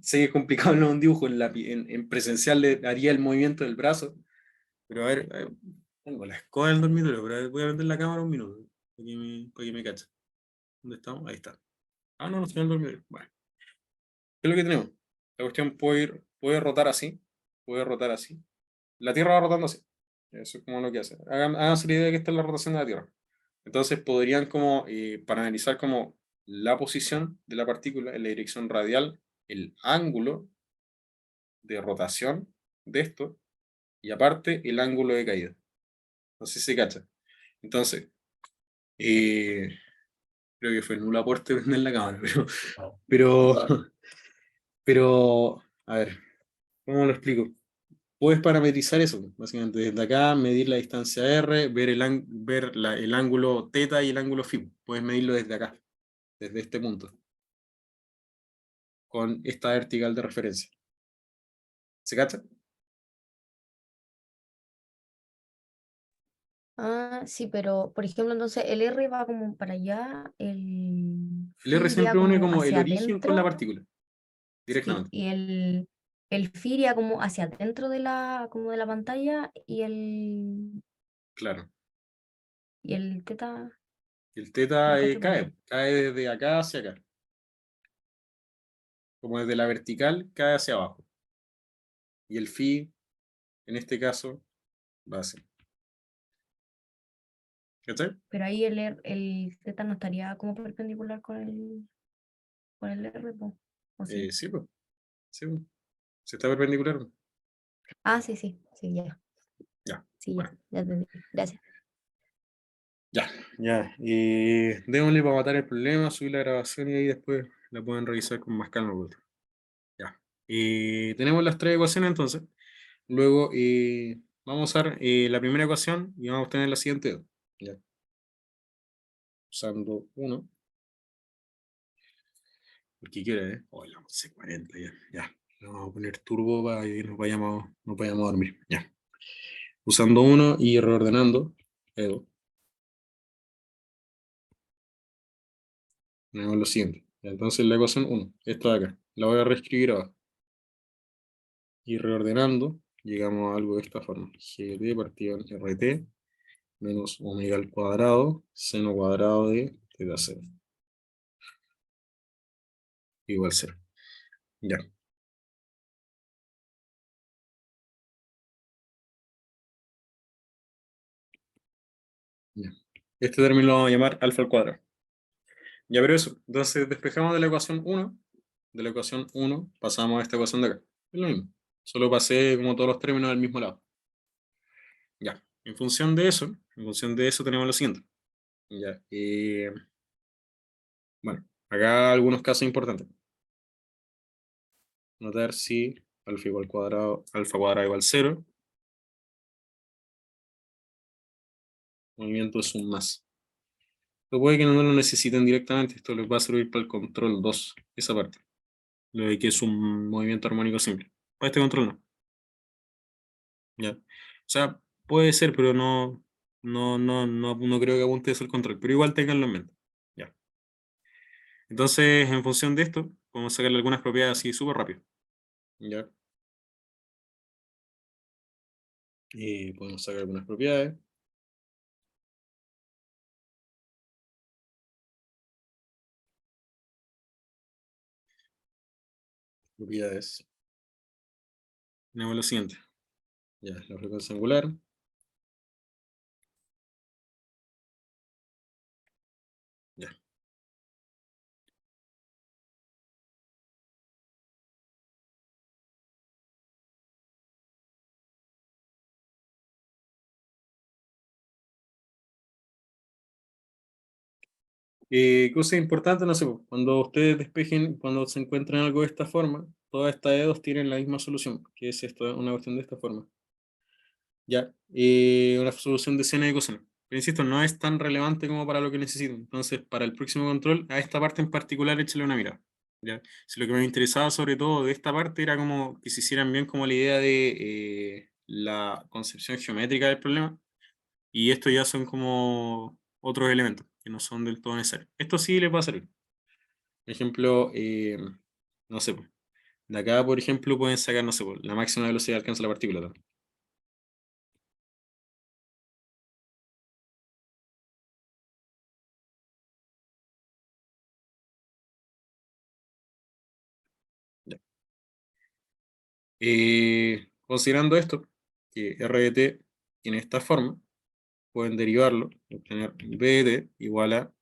sé que es complicado en un dibujo, en presencial le haría el movimiento del brazo, pero a ver, tengo la escoba del dormitorio, pero a ver, voy a prender la cámara un minuto, para que me cache. ¿Dónde estamos? Ahí está. Ah, no, no estoy en el dormitorio. Bueno, ¿qué es lo que tenemos? La cuestión puede rotar así, puede rotar así. La Tierra va rotando así. Eso es como lo que hace. Háganse la idea de que esta es la rotación de la Tierra. Entonces podrían como, para analizar como la posición de la partícula en la dirección radial, el ángulo de rotación de esto, y aparte el ángulo de caída. No sé si se cacha. Entonces, eh, creo que fue nulo aporte prender la cámara, pero, pero, a ver, ¿cómo lo explico? Puedes parametrizar eso, básicamente, desde acá, medir la distancia R, ver el ángulo teta y el ángulo phi. Puedes medirlo desde acá, desde este punto, con esta vertical de referencia. ¿Se cacha? Ah, sí, pero por ejemplo, entonces el R va como para allá, el El R phi iría siempre une como como el hacia origen con la adentro, partícula, sí, directamente. y el phi iría como hacia adentro de como de la pantalla Claro. y el teta Y el lo teta encuentro cae, perdido. cae desde acá hacia acá. Como desde la vertical, cae hacia abajo. Y el phi, en este caso, va así. ¿Cachai? Pero ahí el teta no estaría como perpendicular con el R, po, ¿o sí? Sí, pues. Sí, pues. Si está perpendicular. Ah, sí, sí, sí, ya, Ya. sí, Bueno. ya entendí. Gracias. Ya. Démosle para matar el problema, subir la grabación y ahí después la pueden revisar con más calma. Por último. Ya. Tenemos las tres ecuaciones entonces. Luego vamos a usar la primera ecuación y vamos a obtener la siguiente dos. Ya. Usando 1. Porque quiere, ¿eh? Oh, la 11:40 ya. Ya. Le vamos a poner turbo para que nos vayamos a dormir. Ya. Usando 1 y reordenando. Tenemos lo siguiente. Ya, entonces la ecuación 1, esta de acá, la voy a reescribir abajo. Y reordenando, llegamos a algo de esta forma. GT partido en RT menos omega al cuadrado, seno cuadrado de θ 0. Igual 0. Ya. Ya. Este término lo vamos a llamar alfa al cuadrado. Ya, pero eso. Entonces despejamos de la ecuación 1. De la ecuación 1 pasamos a esta ecuación de acá. Es lo mismo. Solo pasé como todos los términos del mismo lado. Ya. En función de eso tenemos lo siguiente. Ya. Bueno, acá algunos casos importantes. Notar si alfa cuadrado igual 0. Movimiento es un más. Esto puede que no lo necesiten directamente, esto les va a servir para el control 2, esa parte. Lo de que es un movimiento armónico simple. Para este control no. ¿Ya? O sea, puede ser, pero no creo que apunte eso el control, pero igual tenganlo en mente. ¿Ya? Entonces, en función de esto, podemos sacarle algunas propiedades así súper rápido. ¿Ya? Podemos sacar algunas propiedades. Propiedades. Tenemos lo siguiente. Ya, la frecuencia angular. Ya. Cosa importante, no sé, pues, cuando ustedes despejen, cuando se encuentren algo de esta forma, todas estas dedos tienen la misma solución, que es esto, una cuestión de esta forma. Ya, una solución de seno y coseno. Pero insisto, no es tan relevante como para lo que necesito. Entonces, para el próximo control, a esta parte en particular, échale una mirada. ¿Ya? Si lo que me interesaba sobre todo de esta parte era como que se hicieran bien como la idea de la concepción geométrica del problema, y esto ya son como otros elementos que no son del todo necesarios. Esto sí les va a servir. Por ejemplo, no sé, pues, de acá, por ejemplo, pueden sacar, no sé, pues, la máxima velocidad que alcanza la partícula también. Ya. Considerando esto, que R de t tiene esta forma, pueden derivarlo y obtener B de t igual a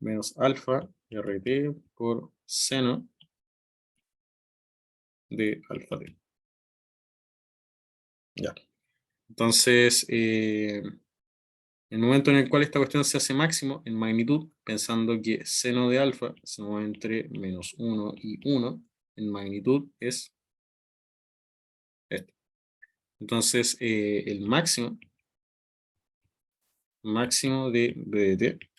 menos alfa R de t por seno de alfa t. Ya. Entonces, el momento en el cual esta cuestión se hace máximo en magnitud, pensando que seno de alfa se mueve entre menos 1 y 1, en magnitud es este. Entonces, el máximo de B de t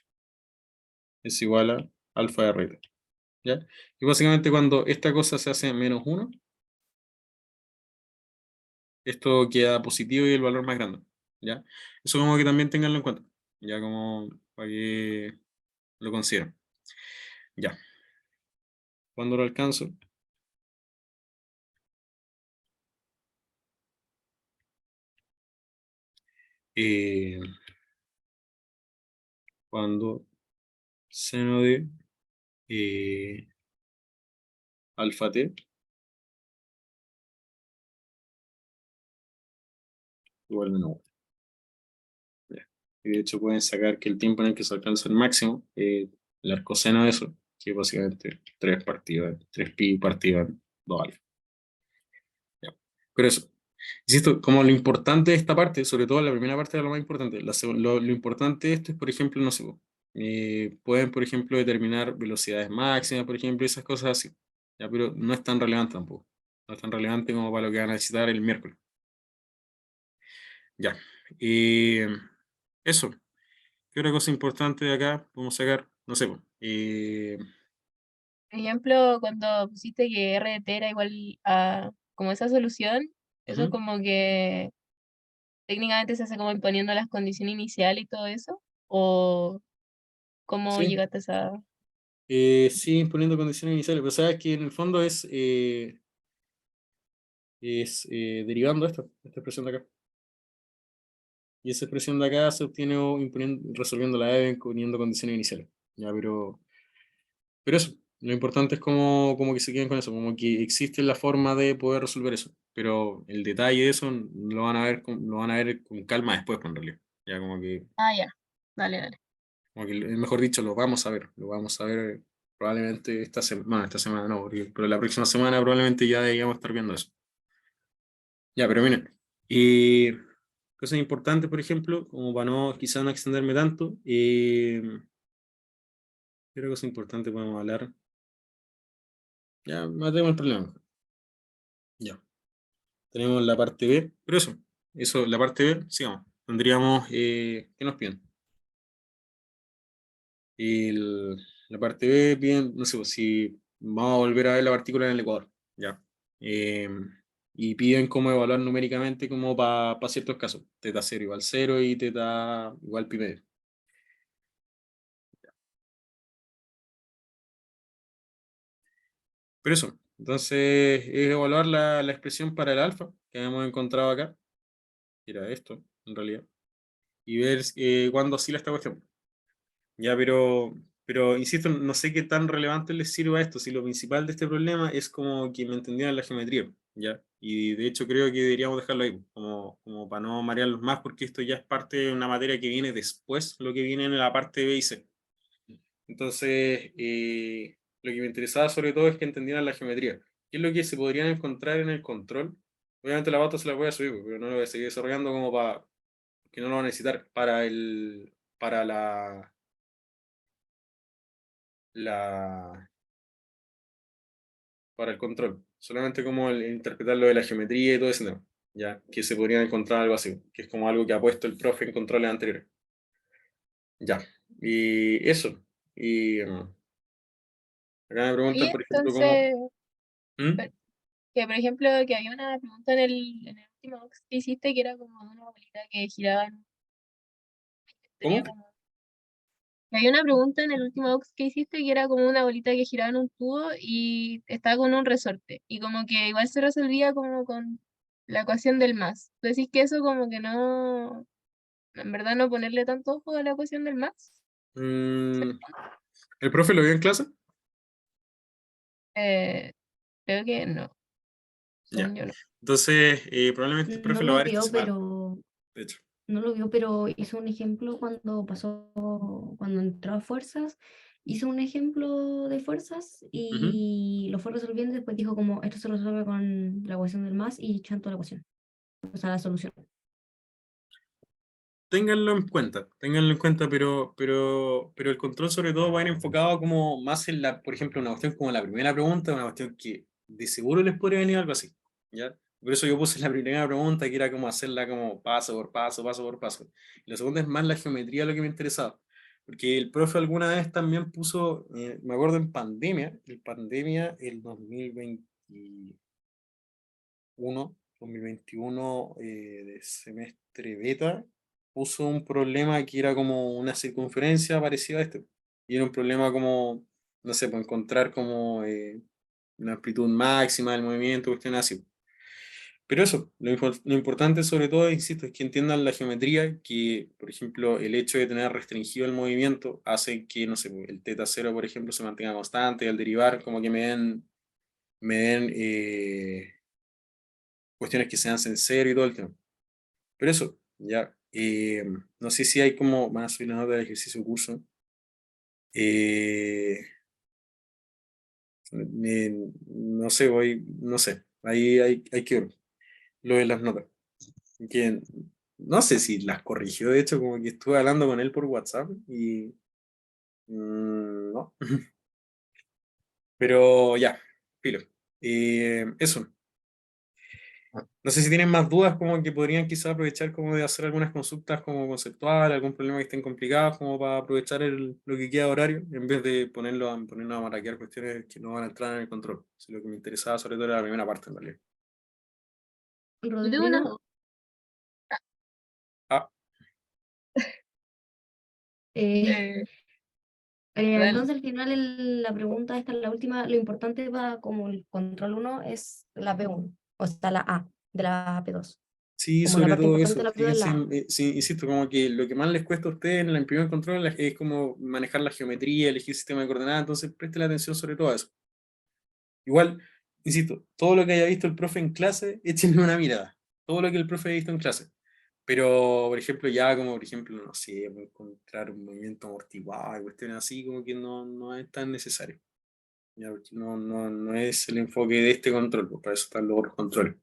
es igual a alfa de R. ¿Ya? Y básicamente cuando esta cosa se hace menos 1, esto queda positivo y el valor más grande. ¿Ya? Eso como que también tenganlo en cuenta. Ya como para que lo consideren. Ya. ¿Cuándo lo alcanzo? Cuando seno de alfa t igual a menos 1. Ya. Y de hecho pueden sacar que el tiempo en el que se alcanza el máximo, el arcoseno de eso, que es básicamente 3 pi partido en 2 alfa. Ya. Pero eso, Insisto, como lo importante de esta parte, sobre todo la primera parte es lo más importante. Lo importante de esto es, por ejemplo, no sé, pueden, por ejemplo, determinar velocidades máximas, por ejemplo, esas cosas así. Ya, pero no es tan relevante tampoco. No es tan relevante como para lo que van a necesitar el miércoles. Ya. Eso. ¿Qué otra cosa importante de acá podemos sacar? No sé, pues, Por ejemplo, cuando pusiste que RDT era igual a como esa solución, eso ujú. como que técnicamente se hace como imponiendo las condiciones iniciales y todo eso, o cómo Sí, llegaste a esa... sí, poniendo condiciones iniciales, pero sabes que en el fondo es derivando esta expresión de acá. Y esa expresión de acá se obtiene resolviendo la EVE, poniendo condiciones iniciales. Ya, pero eso, lo importante es como que se queden con eso, como que existe la forma de poder resolver eso. Pero el detalle de eso lo van a ver con calma después, pues, en realidad. Ya como que, Ah, ya, dale, dale. mejor dicho, lo vamos a ver probablemente esta semana no, pero la próxima semana probablemente ya deberíamos estar viendo eso. Ya, pero miren, y cosas importantes, por ejemplo, como para no, quizá no extenderme tanto, ¿qué otra cosa importante podemos hablar? Ya, matemos el problema. Ya, tenemos la parte B, pero eso, la parte B, sigamos. Tendríamos, ¿qué nos piden? La parte B, bien, no sé, pues, si vamos a volver a ver la partícula en el ecuador, ya. Eh, y piden cómo evaluar numéricamente como para ciertos casos, teta 0 igual 0 y teta igual pi medio. Pero eso, entonces es evaluar la expresión para el alfa que hemos encontrado acá, que era esto, en realidad, y ver cuándo oscila esta cuestión. Ya, pero insisto, no sé qué tan relevante les sirva esto, si lo principal de este problema es como que me entendieran la geometría, ¿ya? Y de hecho creo que deberíamos dejarlo ahí, como para no marearlos más, porque esto ya es parte de una materia que viene después, lo que viene en la parte B y C. Entonces, lo que me interesaba sobre todo es que entendieran la geometría. ¿Qué es lo que se podrían encontrar en el control? Obviamente la bata se la voy a subir, pero no la voy a seguir desarrollando como para que no lo van a necesitar para la, para el control. Solamente como el interpretar lo de la geometría y todo ese tema. Ya, que se podrían encontrar algo así, que es como algo que ha puesto el profe en controles anteriores. Ya, y eso. Y acá me preguntan, Oye, por ejemplo, cómo. entonces, ¿Mm? pe- que por ejemplo, que había una pregunta en el último box que hiciste que era como de una bolita que giraba, tenía ¿Cómo? como... Había una pregunta en el último box que hiciste que era como una bolita que giraba en un tubo y estaba con un resorte. Y como que igual se resolvía como con la ecuación del más. ¿Tú decís que eso como que no, en verdad no ponerle tanto ojo a la ecuación del más? Mm, ¿El profe lo vio en clase? Eh, creo que no, Ya. según yo no. Entonces, probablemente el profe No lo va a lo ver esta vio, semana, pero de hecho. no lo vio, pero hizo un ejemplo cuando pasó, cuando entró a fuerzas, hizo un ejemplo de fuerzas Ujú. y lo fue resolviendo y después dijo como esto se resuelve con la ecuación del más y chantó la ecuación, o sea, la solución. Ténganlo en cuenta, pero el control sobre todo va a ir enfocado como más en por ejemplo, una cuestión como la primera pregunta, una cuestión que de seguro les podría venir algo así, ¿ya? Por eso yo puse la primera pregunta, que era como hacerla como paso por paso, paso por paso. Y la segunda es más la geometría lo que me interesaba, porque el profe alguna vez también puso, me acuerdo en pandemia, el 2021 de semestre beta, puso un problema que era como una circunferencia parecida a este. Y era un problema como, no sé, pues encontrar como una amplitud máxima del movimiento, cuestiones así. Pero eso, lo importante sobre todo, insisto, es que entiendan la geometría, que, por ejemplo, el hecho de tener restringido el movimiento hace que, no sé, pues, el teta cero, por ejemplo, se mantenga constante, y al derivar, como que me den cuestiones que sean en cero y todo el tema. Pero eso, ya. No sé si hay como, van a subir la nota del ejercicio curso. Eh, no sé, no sé. Ahí hay que ver. lo de las notas. Que no sé si las corrigió, de hecho, como que estuve hablando con él por WhatsApp y no. Pero ya, filo. Eso. No sé si tienen más dudas, como que podrían quizás aprovechar como de hacer algunas consultas como conceptual, algún problema que estén complicados, como para aprovechar lo que queda de horario, en vez de ponernos a maraquear cuestiones que no van a entrar en el control. Eso es lo que me interesaba sobre todo era la primera parte, en realidad. Yo tengo una Rodrigo, Ah, eh, eh, dale. entonces al final la pregunta esta, la última, lo importante para como el control 1 es la P1, o sea, la A de la P2. sí, Como la sobre parte todo importante eso. de la P2 es Fíjense, la A. sí, insisto, como que lo que más les cuesta a ustedes en el primer control es como manejar la geometría, elegir sistema de coordenadas, entonces presten atención sobre todo a eso. Igual, insisto, todo lo que haya visto el profe en clase, échenle una mirada. Todo lo que el profe haya visto en clase. Pero, por ejemplo, ya como, por ejemplo, no sé, encontrar un movimiento amortiguado y cuestiones así, como que no es tan necesario. Ya, porque no es el enfoque de este control, pues para eso están los otros controles.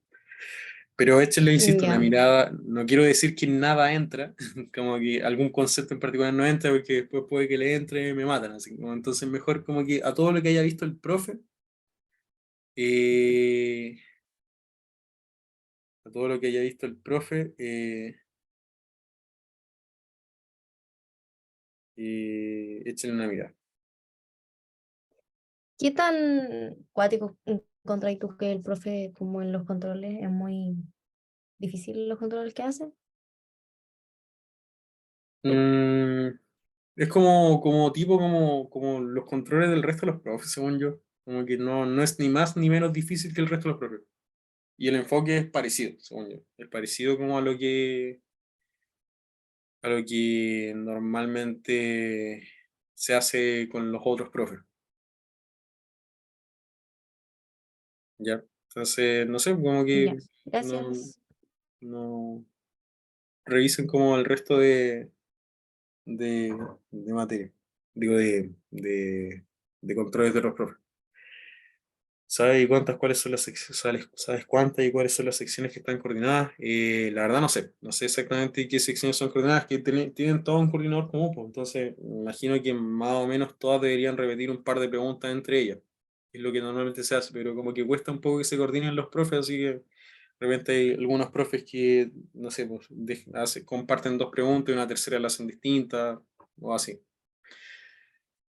Pero échenle, insisto, una Ya. mirada. No quiero decir que nada entra, como que algún concepto en particular no entra, porque después puede que le entre y me matan. Así como, entonces, mejor como que a todo lo que haya visto el profe, eh, a todo lo que haya visto el profe, échenle una mirada. ¿Qué tan cuático encontráis tú que el profe como en los controles es muy difícil los controles que hace? Mm, es como tipo, como los controles del resto de los profes, según yo. Como que no es ni más ni menos difícil que el resto de los profes. Y el enfoque es parecido, según yo. Es parecido como a lo que normalmente se hace con los otros profes. ¿Ya? Entonces, no sé, como Ya, que no, gracias. no revisen como el resto de, de materia. Digo, de controles de los profes. ¿Sabes cuáles son las secciones? ¿Sabes cuántas y cuáles son las secciones que están coordinadas? La verdad no sé. No sé exactamente qué secciones son coordinadas, que tienen todo un coordinador común, pues. Entonces, me imagino que más o menos todas deberían repetir un par de preguntas entre ellas. Es lo que normalmente se hace, pero como que cuesta un poco que se coordinen los profes, así que de repente hay algunos profes que, no sé, pues, comparten dos preguntas y una tercera la hacen distinta, o así.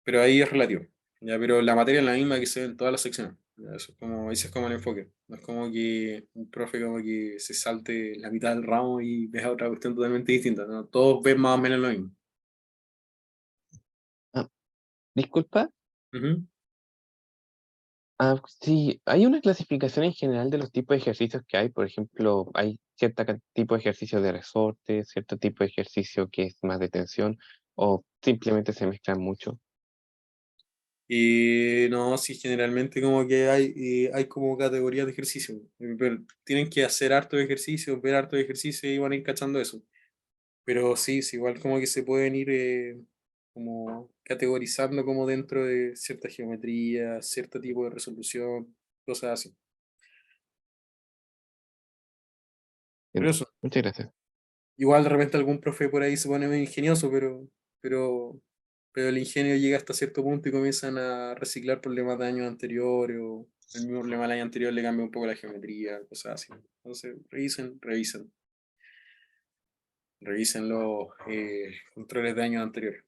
Pero ahí es relativo. Ya, pero la materia es la misma que se ve en todas las secciones. Ya, ese es como el enfoque. No es como que un profe como que se salte la mitad del ramo y vea otra cuestión totalmente distinta, ¿no? Todos ven más o menos lo mismo. Ah, disculpa. Ujú. Sí, hay una clasificación en general de los tipos de ejercicios que hay. Por ejemplo, hay cierto tipo de ejercicio de resorte, cierto tipo de ejercicio que es más de tensión, o simplemente se mezclan mucho. Y no, sí, generalmente como que hay como categorías de ejercicio. Pero tienen que hacer harto de ejercicio, ver harto de ejercicio y van a ir cachando eso. Pero sí, igual como que se pueden ir como categorizando como dentro de cierta geometría, cierto tipo de resolución, cosas así. Pero Entiendo. eso, Muchas gracias. igual de repente algún profe por ahí se pone muy ingenioso, pero, pero el ingenio llega hasta cierto punto y comienzan a reciclar problemas de años anteriores o el mismo problema del año anterior le cambia un poco la geometría, cosas así. Entonces, revisen los controles de años anteriores.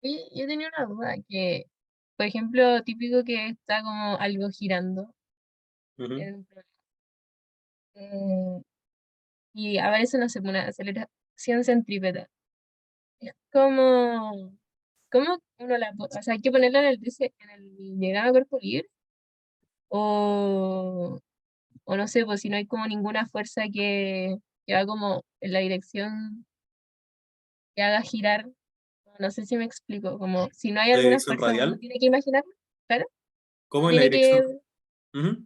Oye, yo tenía una duda que, por ejemplo, típico que está como algo girando Ujú. en un programa, y aparece, no sé, una aceleración centrípeta. Es ¿cómo uno o sea, hay que ponerla en el diagrama de cuerpo libre? O, o no sé, pues si no hay como ninguna fuerza que va como en la dirección que haga girar, no sé si me explico, como si no hay La alguna dirección fuerza, uno radial, tiene que imaginar, claro, ¿cómo es la tiene dirección? que, Ujú.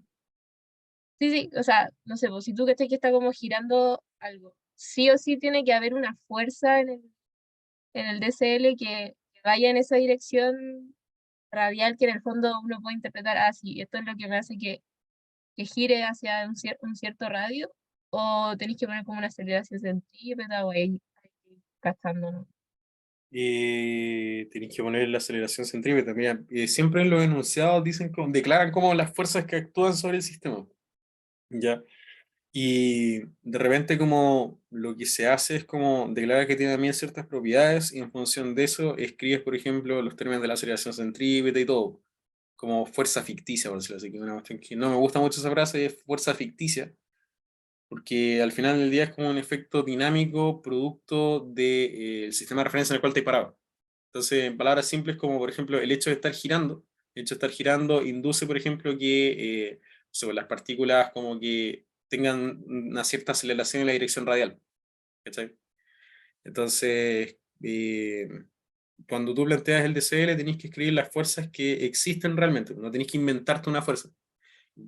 sí, sí, o sea, no sé, pues si tú crees que está como girando algo, sí o sí tiene que haber una fuerza en el DCL que vaya en esa dirección radial que en el fondo uno puede interpretar así, esto es lo que me hace que gire hacia un cierto radio, o tenéis que poner como una aceleración centrípeta o ahí cachando, ¿no? Tenéis que poner la aceleración centrípeta. Mira, siempre en los enunciados dicen declaran como las fuerzas que actúan sobre el sistema. ¿Ya? Y de repente como lo que se hace es como declarar que tiene también ciertas propiedades y en función de eso escribes, por ejemplo, los términos de la aceleración centrípeta y todo, como fuerza ficticia, por decirlo así, que es una cuestión que no me gusta mucho esa frase, es fuerza ficticia, porque al final del día es como un efecto dinámico producto del sistema de referencia en el cual te parado. Entonces, en palabras simples, como por ejemplo el hecho de estar girando, el hecho de estar girando induce, por ejemplo, que las partículas como que tengan una cierta aceleración en la dirección radial. ¿Cachai? Entonces, cuando tú planteas el DCL, tenés que escribir las fuerzas que existen realmente, no tenés que inventarte una fuerza.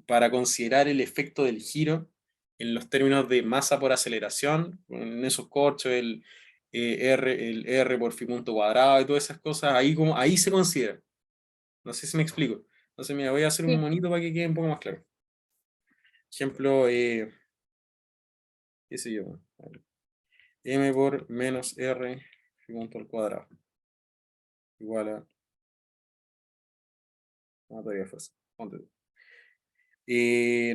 Para considerar el efecto del giro en los términos de masa por aceleración, en esos corchos, el R por phi punto cuadrado y todas esas cosas, ahí se considera. No sé si me explico. Entonces, mira, voy a hacer un Sí. monito para que quede un poco más claro. Ejemplo, qué sé yo, m por menos r phi punto al cuadrado igual a una teoría de fuerza. Ponte tú.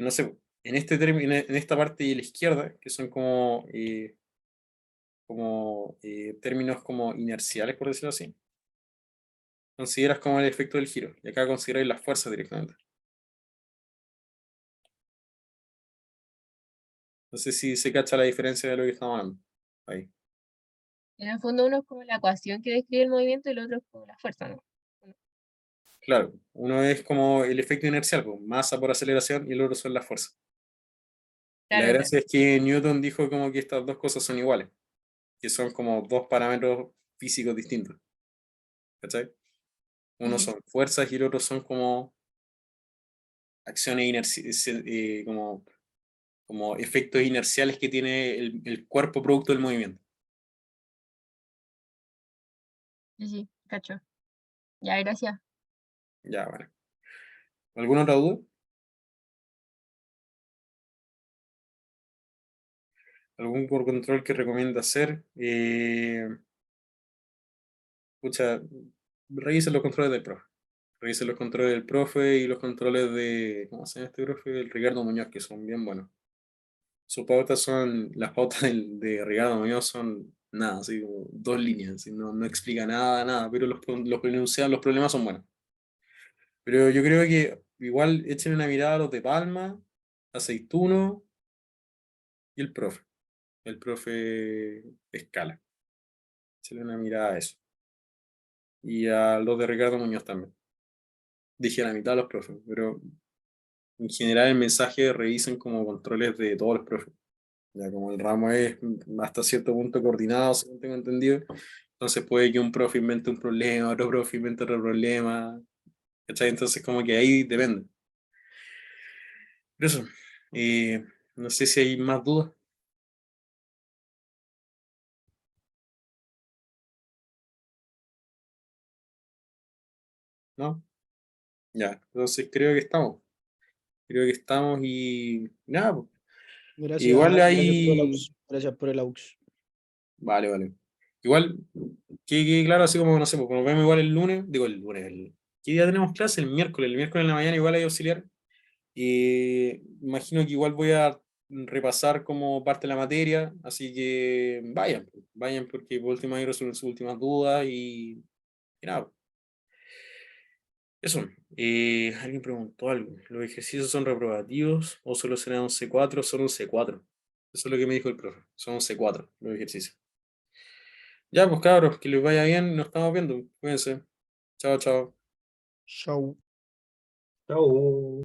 No sé, en este término, en esta parte de la izquierda, que son como términos como inerciales, por decirlo así, consideras como el efecto del giro, y acá consideráis las fuerzas directamente. No sé si se cacha la diferencia de lo que estamos hablando. Ahí. En el fondo uno es como la ecuación que describe el movimiento y el otro es como la fuerza, ¿no? Claro, uno es como el efecto inercial, pues, masa por aceleración, y el otro son las fuerzas. Y la Claro, claro. gracia es que Newton dijo como que estas dos cosas son iguales, que son como dos parámetros físicos distintos. ¿Cachai? Uno Ujú. son fuerzas y el otro son como acciones como efectos inerciales que tiene el cuerpo producto del movimiento. Sí, sí, cacho. Ya, gracias. Ya, bueno. ¿Alguna otra duda? ¿Algún control que recomienda hacer? Pucha, revisen los controles del profe. Revisen los controles del profe y los controles de, ¿cómo se llama este profe? El Ricardo Muñoz, que son bien buenos. Sus pautas son, las pautas de Ricardo Muñoz son nada, así como dos líneas, así, no explica nada, pero los problemas son buenos. Pero yo creo que igual echen una mirada a los de Palma, Aceituno y el profe Escala. Echen una mirada a eso. Y a los de Ricardo Muñoz también. Dije a la mitad de los profes, pero en general el mensaje revisen como controles de todos los profes. Ya como el ramo es hasta cierto punto coordinado, según tengo entendido, entonces puede que un profe invente un problema, otro profe invente otro problema, ¿cachai? Entonces como que ahí depende. Pero eso, eh, no sé si hay más dudas. ¿No? Ya, entonces creo que estamos. Creo que estamos y nada, pues. Gracias, Igual gracias por el hay... aux. Gracias por el aux. Vale. Igual, que claro, así como, no sé, pues nos vemos igual el lunes, digo el lunes, ¿qué día tenemos clase? El miércoles en la mañana igual hay auxiliar. Y imagino que igual voy a repasar como parte de la materia, así que vayan porque por último ahí resuelven sus últimas dudas y nada. Eso. Alguien preguntó algo. ¿Los ejercicios son reprobativos o solo serán un C4? Son un C4. Eso es lo que me dijo el profe. Son un C4 los ejercicios. Ya, pues cabros, que les vaya bien. Nos estamos viendo. Cuídense. Chao. Chau. Chau.